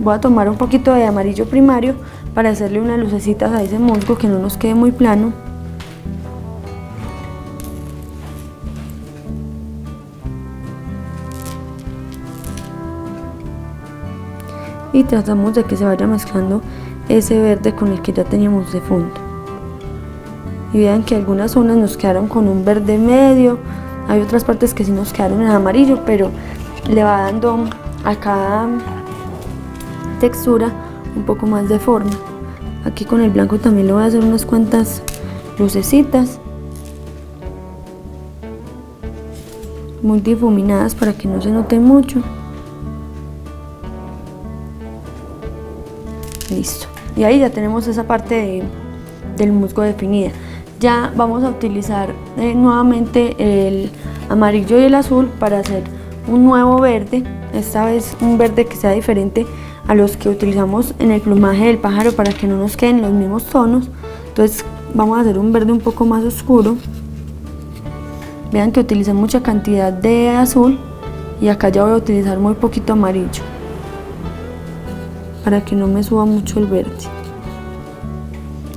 A: Voy a tomar un poquito de amarillo primario para hacerle unas lucecitas a ese musgo que no nos quede muy plano. Y tratamos de que se vaya mezclando ese verde con el que ya teníamos de fondo. Y vean que algunas zonas nos quedaron con un verde medio, hay otras partes que sí nos quedaron en amarillo, pero le va dando a cada textura un poco más de forma. Aquí con el blanco también le voy a hacer unas cuantas lucecitas muy difuminadas para que no se note mucho. Listo, y ahí ya tenemos esa parte del musgo definida. Ya vamos a utilizar nuevamente el amarillo y el azul para hacer un nuevo verde, esta vez un verde que sea diferente a los que utilizamos en el plumaje del pájaro para que no nos queden los mismos tonos. Entonces vamos a hacer un verde un poco más oscuro. Vean que utilicé mucha cantidad de azul y acá ya voy a utilizar muy poquito amarillo para que no me suba mucho el verde.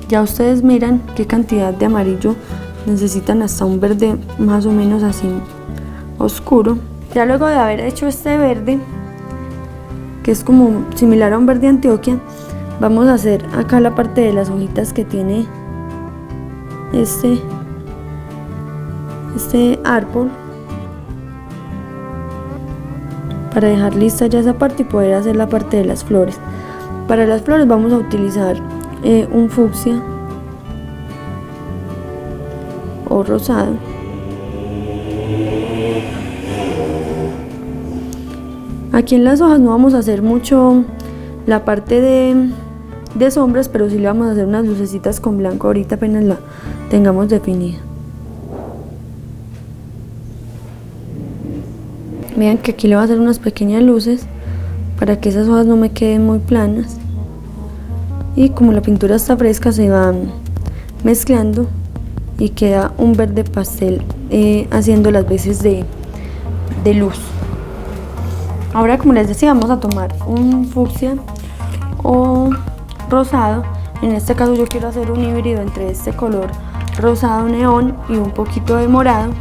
A: Ya ustedes miran qué cantidad de amarillo necesitan, hasta un verde más o menos así oscuro. Ya luego de haber hecho este verde, que es como similar a un verde Antioquia, vamos a hacer acá la parte de las hojitas que tiene este árbol, para dejar lista ya esa parte y poder hacer la parte de las flores. Para las flores vamos a utilizar un fucsia o rosado. Aquí en las hojas no vamos a hacer mucho la parte de sombras, pero sí le vamos a hacer unas lucecitas con blanco ahorita apenas la tengamos definida. Vean que aquí le voy a hacer unas pequeñas luces para que esas hojas no me queden muy planas. Y como la pintura está fresca, se van mezclando y queda un verde pastel haciendo las veces de luz. Ahora, como les decía, vamos a tomar un fucsia o rosado. En este caso yo quiero hacer un híbrido entre este color rosado neón y un poquito de morado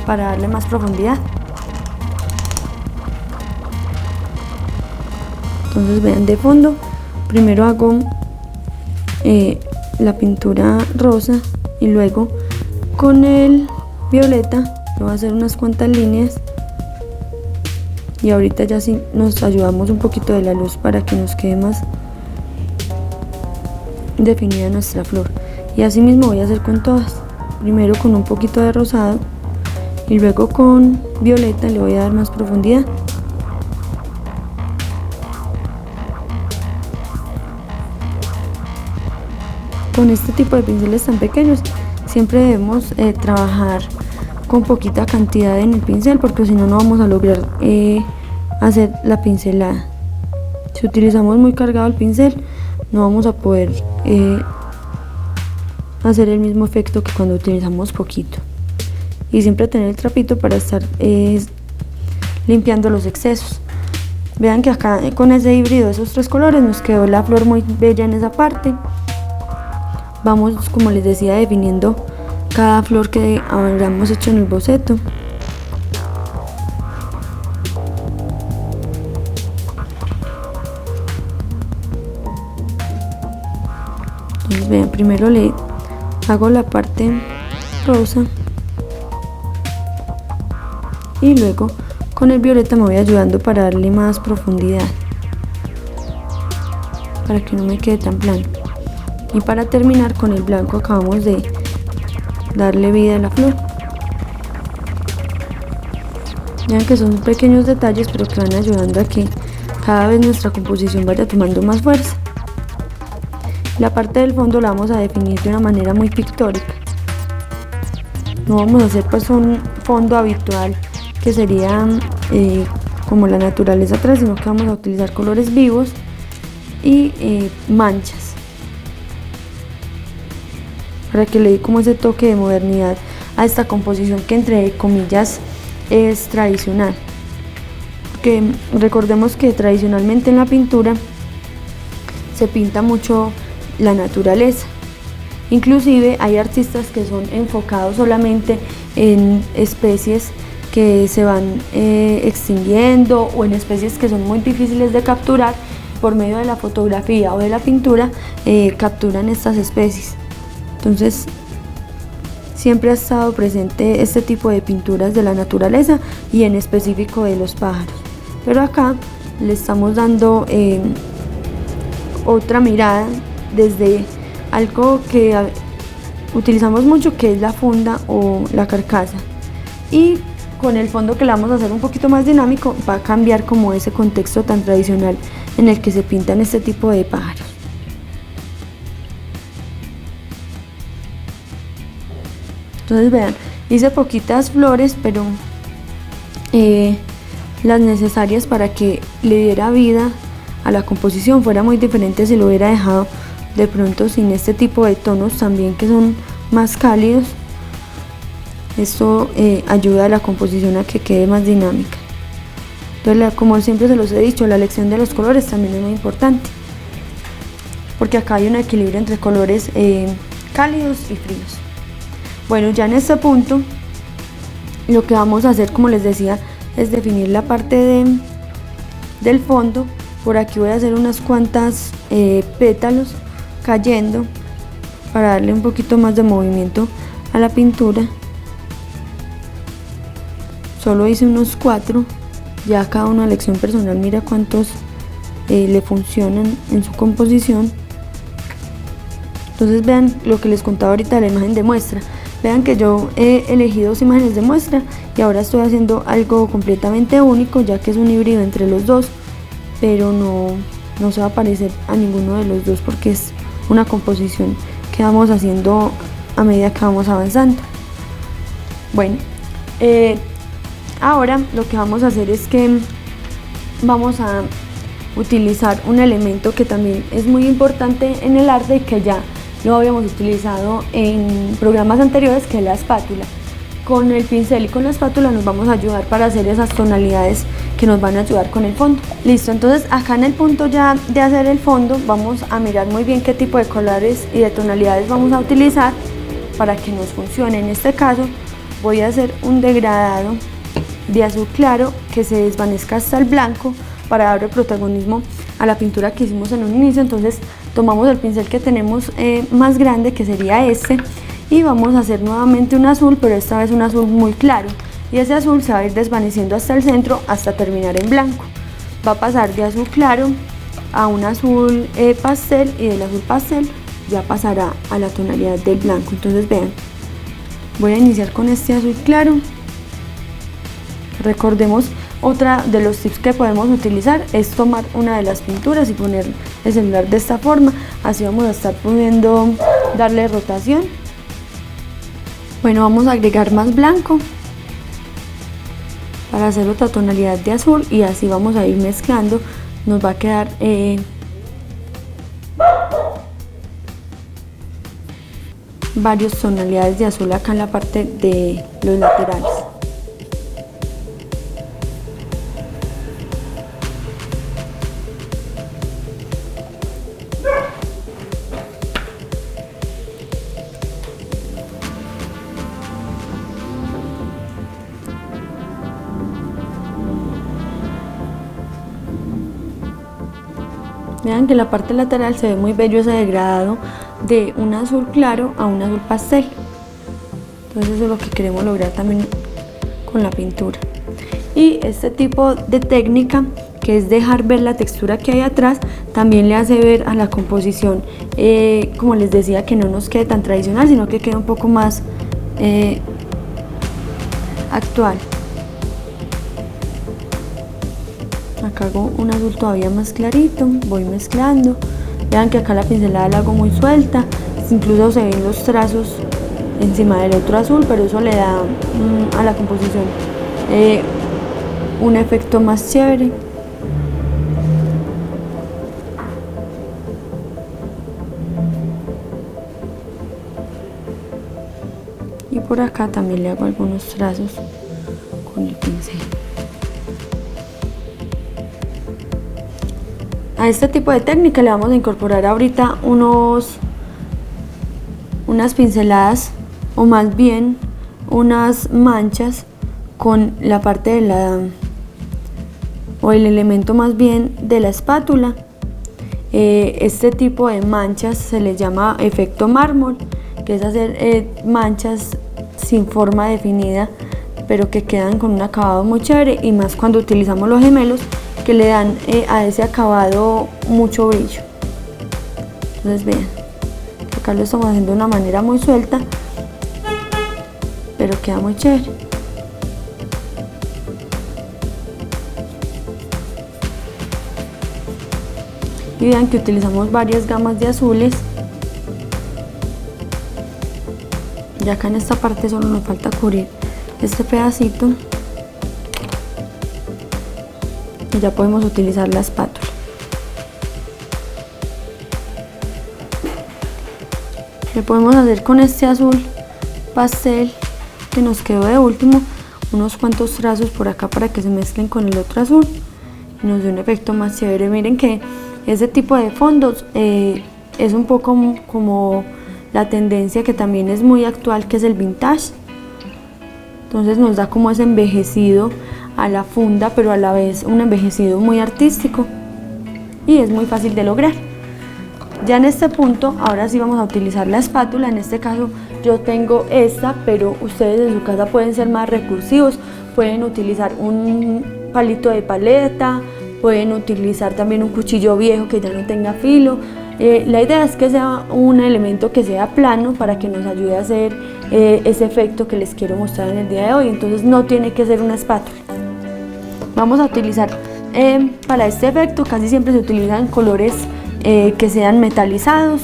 A: para darle más profundidad. Entonces vean, de fondo primero hago la pintura rosa y luego con el violeta voy a hacer unas cuantas líneas, y ahorita ya sí nos ayudamos un poquito de la luz para que nos quede más definida nuestra flor. Y así mismo voy a hacer con todas, primero con un poquito de rosado y luego con violeta le voy a dar más profundidad. Con este tipo de pinceles tan pequeños siempre debemos trabajar con poquita cantidad en el pincel, porque si no, no vamos a lograr hacer la pincelada. Si utilizamos muy cargado el pincel, no vamos a poder hacer el mismo efecto que cuando utilizamos poquito. Y siempre tener el trapito para estar limpiando los excesos. Vean que acá con ese híbrido de esos tres colores nos quedó la flor muy bella en esa parte. Vamos, como les decía, definiendo cada flor que habíamos hecho en el boceto. Entonces vean, primero le hago la parte rosa y luego con el violeta me voy ayudando para darle más profundidad, para que no me quede tan plano. Y para terminar, con el blanco acabamos de darle vida a la flor. Vean que son pequeños detalles, pero que van ayudando a que cada vez nuestra composición vaya tomando más fuerza. La parte del fondo la vamos a definir de una manera muy pictórica. No vamos a hacer pues un fondo habitual que sería como la naturaleza atrás, sino que vamos a utilizar colores vivos y manchas, para que le dé como ese toque de modernidad a esta composición que, entre comillas, es tradicional. Porque recordemos que tradicionalmente en la pintura se pinta mucho la naturaleza. Inclusive hay artistas que son enfocados solamente en especies que se van extinguiendo, o en especies que son muy difíciles de capturar. Por medio de la fotografía o de la pintura capturan estas especies. Entonces siempre ha estado presente este tipo de pinturas de la naturaleza y en específico de los pájaros, pero acá le estamos dando otra mirada desde algo que utilizamos mucho, que es la funda o la carcasa, y con el fondo que le vamos a hacer un poquito más dinámico va a cambiar como ese contexto tan tradicional en el que se pintan este tipo de pájaros. Entonces vean, hice poquitas flores, pero las necesarias para que le diera vida a la composición. Fuera muy diferente si lo hubiera dejado de pronto sin este tipo de tonos también, que son más cálidos. Esto ayuda a la composición a que quede más dinámica. Entonces, como siempre se los he dicho, la elección de los colores también es muy importante, porque acá hay un equilibrio entre colores cálidos y fríos. Bueno, ya en este punto lo que vamos a hacer, como les decía, es definir la parte del fondo. Por aquí voy a hacer unas cuantas pétalos cayendo para darle un poquito más de movimiento a la pintura. Solo hice unos 4, ya cada una elección personal mira cuántos le funcionan en su composición. Entonces vean lo que les contaba ahorita de la imagen de muestra. Vean que yo he elegido 2 imágenes de muestra y ahora estoy haciendo algo completamente único, ya que es un híbrido entre los dos, pero no se va a parecer a ninguno de los dos, porque es una composición que vamos haciendo a medida que vamos avanzando. Bueno, ahora lo que vamos a hacer es que vamos a utilizar un elemento que también es muy importante en el arte y que ya lo habíamos utilizado en programas anteriores, que es la espátula. Con el pincel y con la espátula nos vamos a ayudar para hacer esas tonalidades que nos van a ayudar con el fondo. Listo, entonces acá en el punto ya de hacer el fondo vamos a mirar muy bien qué tipo de colores y de tonalidades vamos a utilizar para que nos funcione. En este caso voy a hacer un degradado de azul claro que se desvanezca hasta el blanco para darle protagonismo a la pintura que hicimos en un inicio. Entonces tomamos el pincel que tenemos más grande, que sería este, y vamos a hacer nuevamente un azul, pero esta vez un azul muy claro, y ese azul se va a ir desvaneciendo hasta el centro hasta terminar en blanco. Va a pasar de azul claro a un azul pastel, y del azul pastel ya pasará a la tonalidad del blanco. Entonces vean, voy a iniciar con este azul claro. Recordemos, otra de los tips que podemos utilizar es tomar una de las pinturas y poner el celular de esta forma, así vamos a estar pudiendo darle rotación. Bueno, vamos a agregar más blanco para hacer otra tonalidad de azul, y así vamos a ir mezclando. Nos va a quedar varias tonalidades de azul acá en la parte de los laterales. Vean que la parte lateral se ve muy bello ese degradado de un azul claro a un azul pastel. Entonces eso es lo que queremos lograr también con la pintura. Y este tipo de técnica, que es dejar ver la textura que hay atrás, también le hace ver a la composición, como les decía, que no nos quede tan tradicional, sino que quede un poco más actual. Acá hago un azul todavía más clarito, voy mezclando. Vean que acá la pincelada la hago muy suelta, incluso se ven los trazos encima del otro azul, pero eso le da a la composición un efecto más chévere. Y por acá también le hago algunos trazos con el pincel. A este tipo de técnica le vamos a incorporar ahorita unas pinceladas, o más bien unas manchas con la parte de o el elemento más bien de la espátula. Este tipo de manchas se les llama efecto mármol, que es hacer manchas sin forma definida, pero que quedan con un acabado muy chévere, y más cuando utilizamos los gemelos, que le dan a ese acabado mucho brillo. Entonces vean, acá lo estamos haciendo de una manera muy suelta, pero queda muy chévere. Y vean que utilizamos varias gamas de azules. Y acá en esta parte solo nos falta cubrir este pedacito, y ya podemos utilizar la espátula. Le podemos hacer con este azul pastel que nos quedó de último unos cuantos trazos por acá para que se mezclen con el otro azul y nos dé un efecto más chévere. Miren que ese tipo de fondos es un poco como la tendencia que también es muy actual, que es el vintage. Entonces nos da como ese envejecido a la funda, pero a la vez un envejecido muy artístico, y es muy fácil de lograr. Ya en este punto, ahora sí vamos a utilizar la espátula. En este caso yo tengo esta, pero ustedes en su casa pueden ser más recursivos, pueden utilizar un palito de paleta, pueden utilizar también un cuchillo viejo que ya no tenga filo. La idea es que sea un elemento que sea plano para que nos ayude a hacer ese efecto que les quiero mostrar en el día de hoy. Entonces no tiene que ser una espátula. Vamos a utilizar para este efecto, casi siempre se utilizan colores que sean metalizados.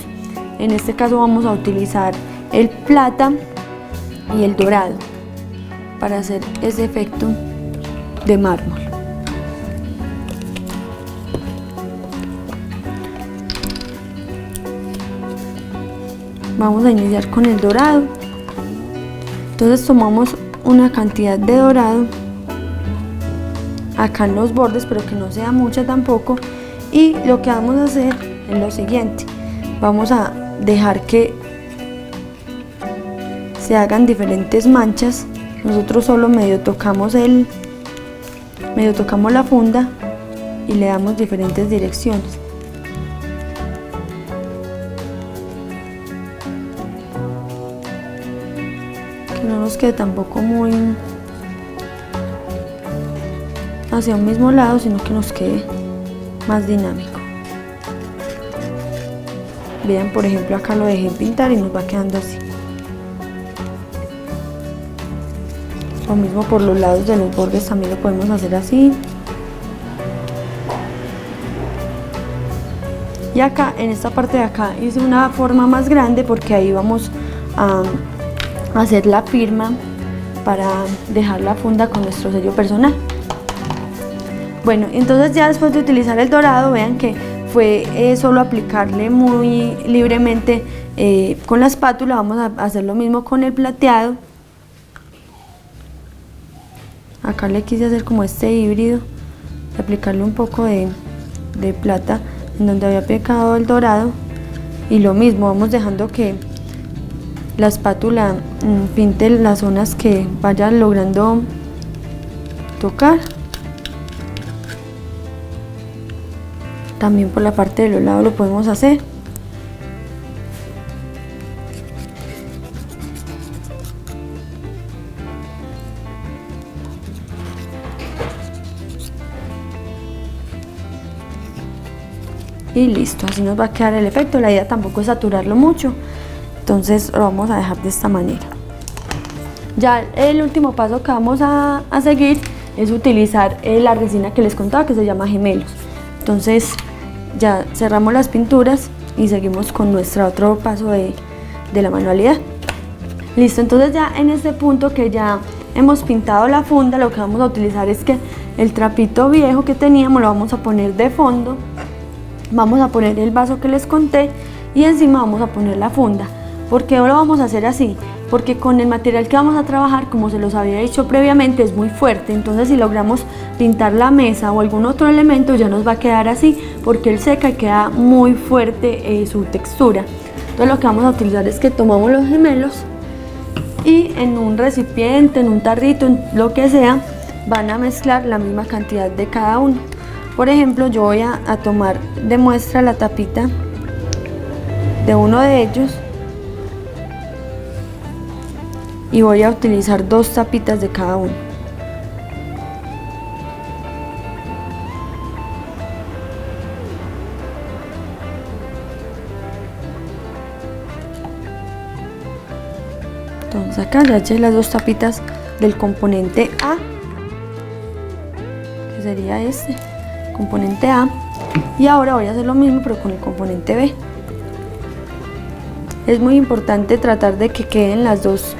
A: En este caso vamos a utilizar el plata y el dorado para hacer ese efecto de mármol. Vamos a iniciar con el dorado. Entonces tomamos una cantidad de dorado acá en los bordes, pero que no sea mucha tampoco. Y lo que vamos a hacer es lo siguiente: vamos a dejar que se hagan diferentes manchas. Nosotros solo medio tocamos la funda y le damos diferentes direcciones. Que no nos quede tampoco muy hacia un mismo lado, sino que nos quede más dinámico. Vean, por ejemplo, acá lo dejé pintar y nos va quedando así. Lo mismo por los lados de los bordes, también lo podemos hacer así. Y acá, en esta parte de acá, hice una forma más grande porque ahí vamos a hacer la firma para dejar la funda con nuestro sello personal. Bueno, entonces ya después de utilizar el dorado, vean que fue solo aplicarle muy libremente con la espátula. Vamos a hacer lo mismo con el plateado. Acá le quise hacer como este híbrido, aplicarle un poco de plata en donde había aplicado el dorado, y lo mismo, vamos dejando que la espátula pinte las zonas que vaya logrando tocar. También por la parte de los lados lo podemos hacer. Y listo, así nos va a quedar el efecto. La idea tampoco es saturarlo mucho, entonces lo vamos a dejar de esta manera. Ya el último paso que vamos a seguir es utilizar la resina que les contaba, que se llama Gemelos. Entonces ya cerramos las pinturas y seguimos con nuestro otro paso de la manualidad. Listo, entonces ya en este punto que ya hemos pintado la funda, lo que vamos a utilizar es que el trapito viejo que teníamos lo vamos a poner de fondo. Vamos a poner el vaso que les conté y encima vamos a poner la funda. ¿Por qué lo vamos a hacer así? Porque con el material que vamos a trabajar, como se los había dicho previamente, es muy fuerte. Entonces si logramos pintar la mesa o algún otro elemento, ya nos va a quedar así, porque él seca y queda muy fuerte su textura. Entonces lo que vamos a utilizar es que tomamos los gemelos y en un recipiente, en un tarrito, en lo que sea, van a mezclar la misma cantidad de cada uno. Por ejemplo, yo voy a tomar de muestra la tapita de uno de ellos y voy a utilizar 2 tapitas de cada uno. Entonces acá ya eché las 2 tapitas del componente A, que sería este componente A, y ahora voy a hacer lo mismo pero con el componente B. Es muy importante tratar de que queden las dos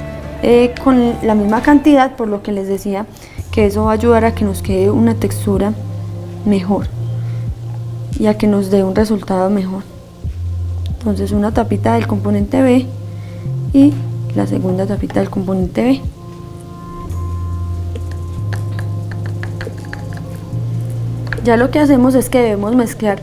A: con la misma cantidad, por lo que les decía que eso va a ayudar a que nos quede una textura mejor y a que nos dé un resultado mejor. Entonces una tapita del componente B y la segunda tapita del componente B. Ya lo que hacemos es que debemos mezclar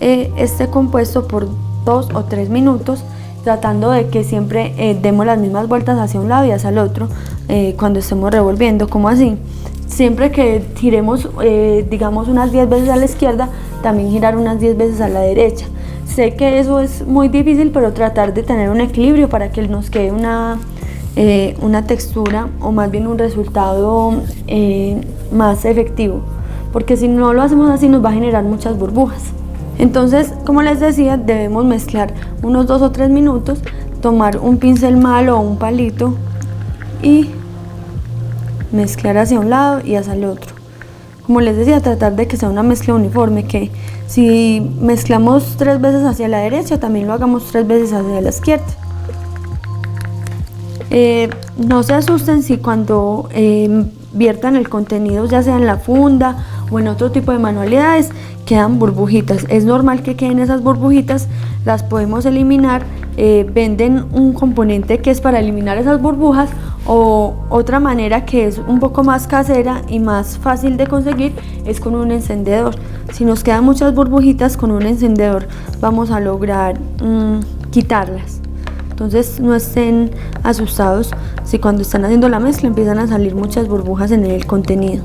A: este compuesto por 2 o 3 minutos, tratando de que siempre demos las mismas vueltas hacia un lado y hacia el otro cuando estemos revolviendo. ¿Cómo así? Siempre que giremos, digamos, unas 10 veces a la izquierda, también girar unas 10 veces a la derecha. Sé que eso es muy difícil, pero tratar de tener un equilibrio para que nos quede una textura, o más bien un resultado más efectivo, porque si no lo hacemos así nos va a generar muchas burbujas. Entonces, como les decía, debemos mezclar unos 2 o 3 minutos, tomar un pincel malo o un palito y mezclar hacia un lado y hacia el otro. Como les decía, tratar de que sea una mezcla uniforme, que si mezclamos 3 veces hacia la derecha, también lo hagamos 3 veces hacia la izquierda. No se asusten si cuando viertan el contenido, ya sea en la funda o en otro tipo de manualidades, quedan burbujitas. Es normal que queden esas burbujitas, las podemos eliminar. Venden un componente que es para eliminar esas burbujas, O otra manera que es un poco más casera y más fácil de conseguir es con un encendedor. Si nos quedan muchas burbujitas, con un encendedor vamos a lograr quitarlas. Entonces no estén asustados si cuando están haciendo la mezcla empiezan a salir muchas burbujas en el contenido.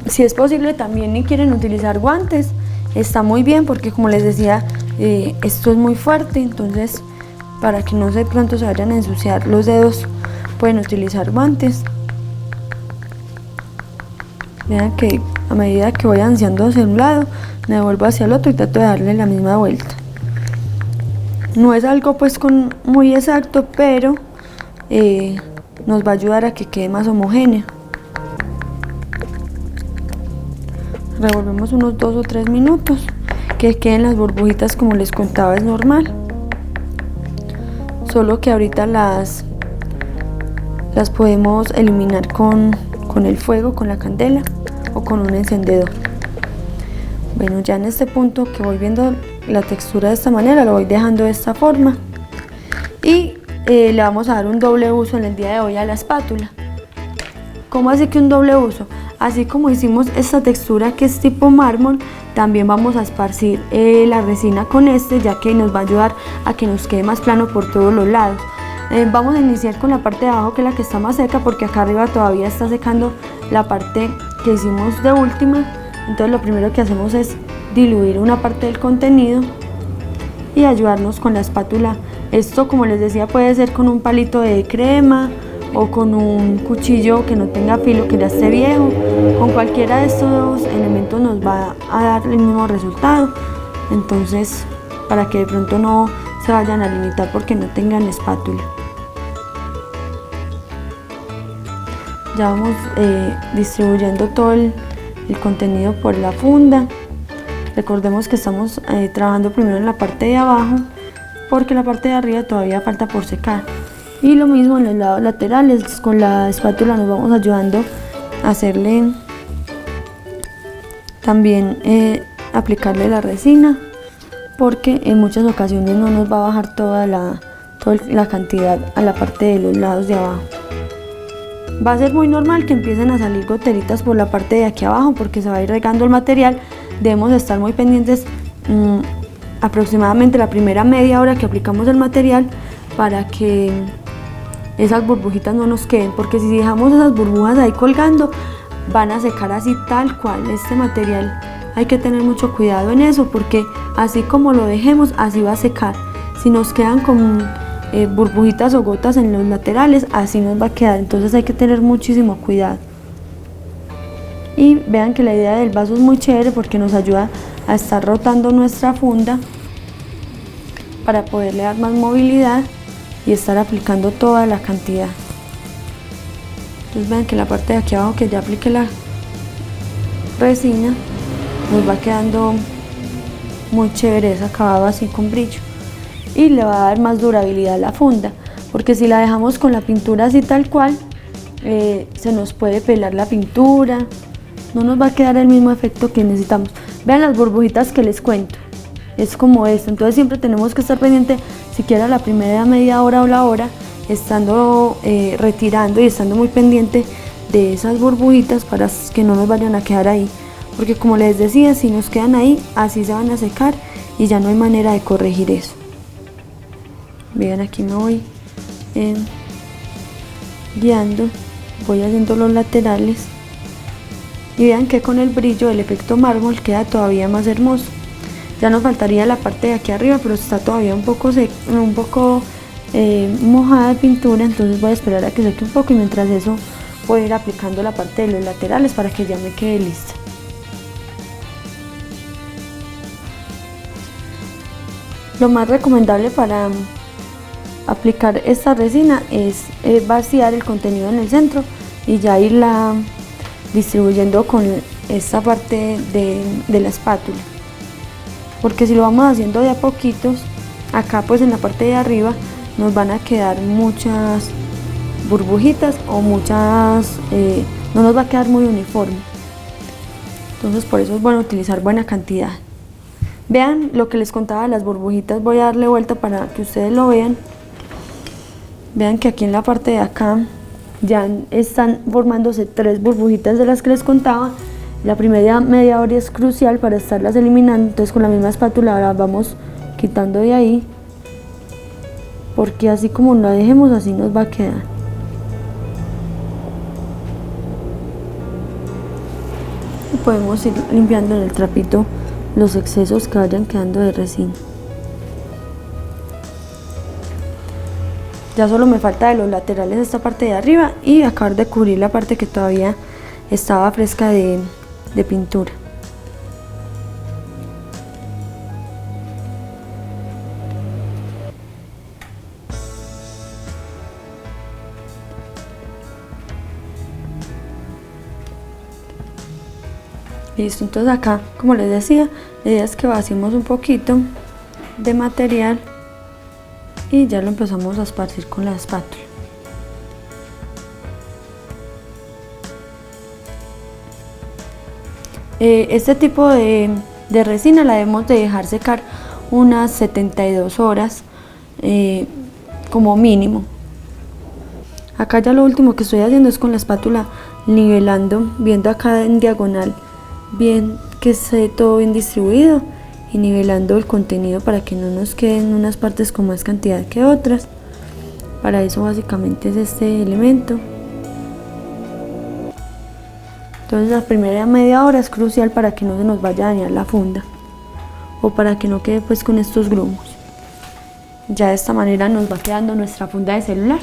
A: Si es posible también y quieren utilizar guantes, está muy bien, porque como les decía, esto es muy fuerte, entonces para que no de pronto se vayan a ensuciar los dedos pueden utilizar guantes. Vean que a medida que voy avanzando hacia un lado, me devuelvo hacia el otro y trato de darle la misma vuelta. No es algo pues muy exacto, pero nos va a ayudar a que quede más homogéneo. Revolvemos unos 2 o 3 minutos, que queden las burbujitas como les contaba, es normal. Solo que ahorita las podemos eliminar con el fuego, con la candela o con un encendedor. Bueno, ya en este punto que voy viendo la textura de esta manera, lo voy dejando de esta forma. Y le vamos a dar un doble uso en el día de hoy a la espátula. ¿Cómo así que un doble uso? Así como hicimos esta textura que es tipo mármol, también vamos a esparcir la resina con ya que nos va a ayudar a que nos quede más plano por todos los lados. Vamos a iniciar con la parte de abajo, que es la que está más seca, porque acá arriba todavía está secando la parte que hicimos de última. Entonces lo primero que hacemos es diluir una parte del contenido y ayudarnos con la espátula. Esto, como les decía, puede ser con un palito de crema o con un cuchillo que no tenga filo, que ya esté viejo. Con cualquiera de estos elementos nos va a dar el mismo resultado. Entonces, para que de pronto no se vayan a limitar porque no tengan espátula. Ya vamos distribuyendo todo el contenido por la funda. Recordemos que estamos trabajando primero en la parte de abajo, porque la parte de arriba todavía falta por secar. Y lo mismo en los lados laterales, con la espátula nos vamos ayudando a hacerle también aplicarle la resina, porque en muchas ocasiones no nos va a bajar toda la cantidad a la parte de los lados de abajo. Va a ser muy normal que empiecen a salir goteritas por la parte de aquí abajo, porque se va a ir regando el material. Debemos estar muy pendientes aproximadamente la primera media hora que aplicamos el material, para que esas burbujitas no nos queden, porque si dejamos esas burbujas ahí colgando, van a secar así tal cual. Este material hay que tener mucho cuidado en eso, porque así como lo dejemos, así va a secar. Si nos quedan con burbujitas o gotas en los laterales, así nos va a quedar. Entonces hay que tener muchísimo cuidado. Y vean que la idea del vaso es muy chévere, porque nos ayuda a estar rotando nuestra funda para poderle dar más movilidad y estar aplicando toda la cantidad. Entonces vean que la parte de aquí abajo, que ya apliqué la resina, nos va quedando muy chévere ese acabado así con brillo, y le va a dar más durabilidad a la funda, porque si la dejamos con la pintura así tal cual, se nos puede pelar la pintura, no nos va a quedar el mismo efecto que necesitamos. Vean las burbujitas que les cuento, es como esto. Entonces siempre tenemos que estar pendiente, siquiera la primera media hora o la hora, estando retirando y estando muy pendiente de esas burbujitas para que no nos vayan a quedar ahí, porque como les decía, si nos quedan ahí, así se van a secar y ya no hay manera de corregir eso. Vean, aquí me voy guiando, voy haciendo los laterales, y vean que con el brillo el efecto mármol queda todavía más hermoso. Ya nos faltaría la parte de aquí arriba, pero está todavía un poco mojada de pintura, entonces voy a esperar a que seque un poco, y mientras eso voy a ir aplicando la parte de los laterales para que ya me quede lista. Lo más recomendable para aplicar esta resina es vaciar el contenido en el centro y ya irla distribuyendo con esta parte de la espátula, porque si lo vamos haciendo de a poquitos, acá pues en la parte de arriba nos van a quedar muchas burbujitas o no nos va a quedar muy uniforme. Entonces por eso es bueno utilizar buena cantidad. Vean lo que les contaba de las burbujitas, voy a darle vuelta para que ustedes lo vean. Vean que aquí en la parte de acá ya están formándose 3 burbujitas de las que les contaba. La primera media hora es crucial para estarlas eliminando, entonces con la misma espátula ahora vamos quitando de ahí, porque así como la dejemos así nos va a quedar. Y podemos ir limpiando en el trapito los excesos que vayan quedando de resina. Ya solo me falta de los laterales esta parte de arriba y acabar de cubrir la parte que todavía estaba fresca de pintura. Listo, entonces acá, como les decía, la idea es que vaciemos un poquito de material y ya lo empezamos a esparcir con la espátula. Este tipo de resina la debemos de dejar secar unas 72 horas como mínimo. Acá ya lo último que estoy haciendo es con la espátula nivelando, viendo acá en diagonal bien que esté todo bien distribuido y nivelando el contenido para que no nos queden unas partes con más cantidad que otras. Para eso básicamente es este elemento. Entonces la primera media hora es crucial para que no se nos vaya a dañar la funda o para que no quede pues con estos grumos. Ya de esta manera nos va quedando nuestra funda de celular.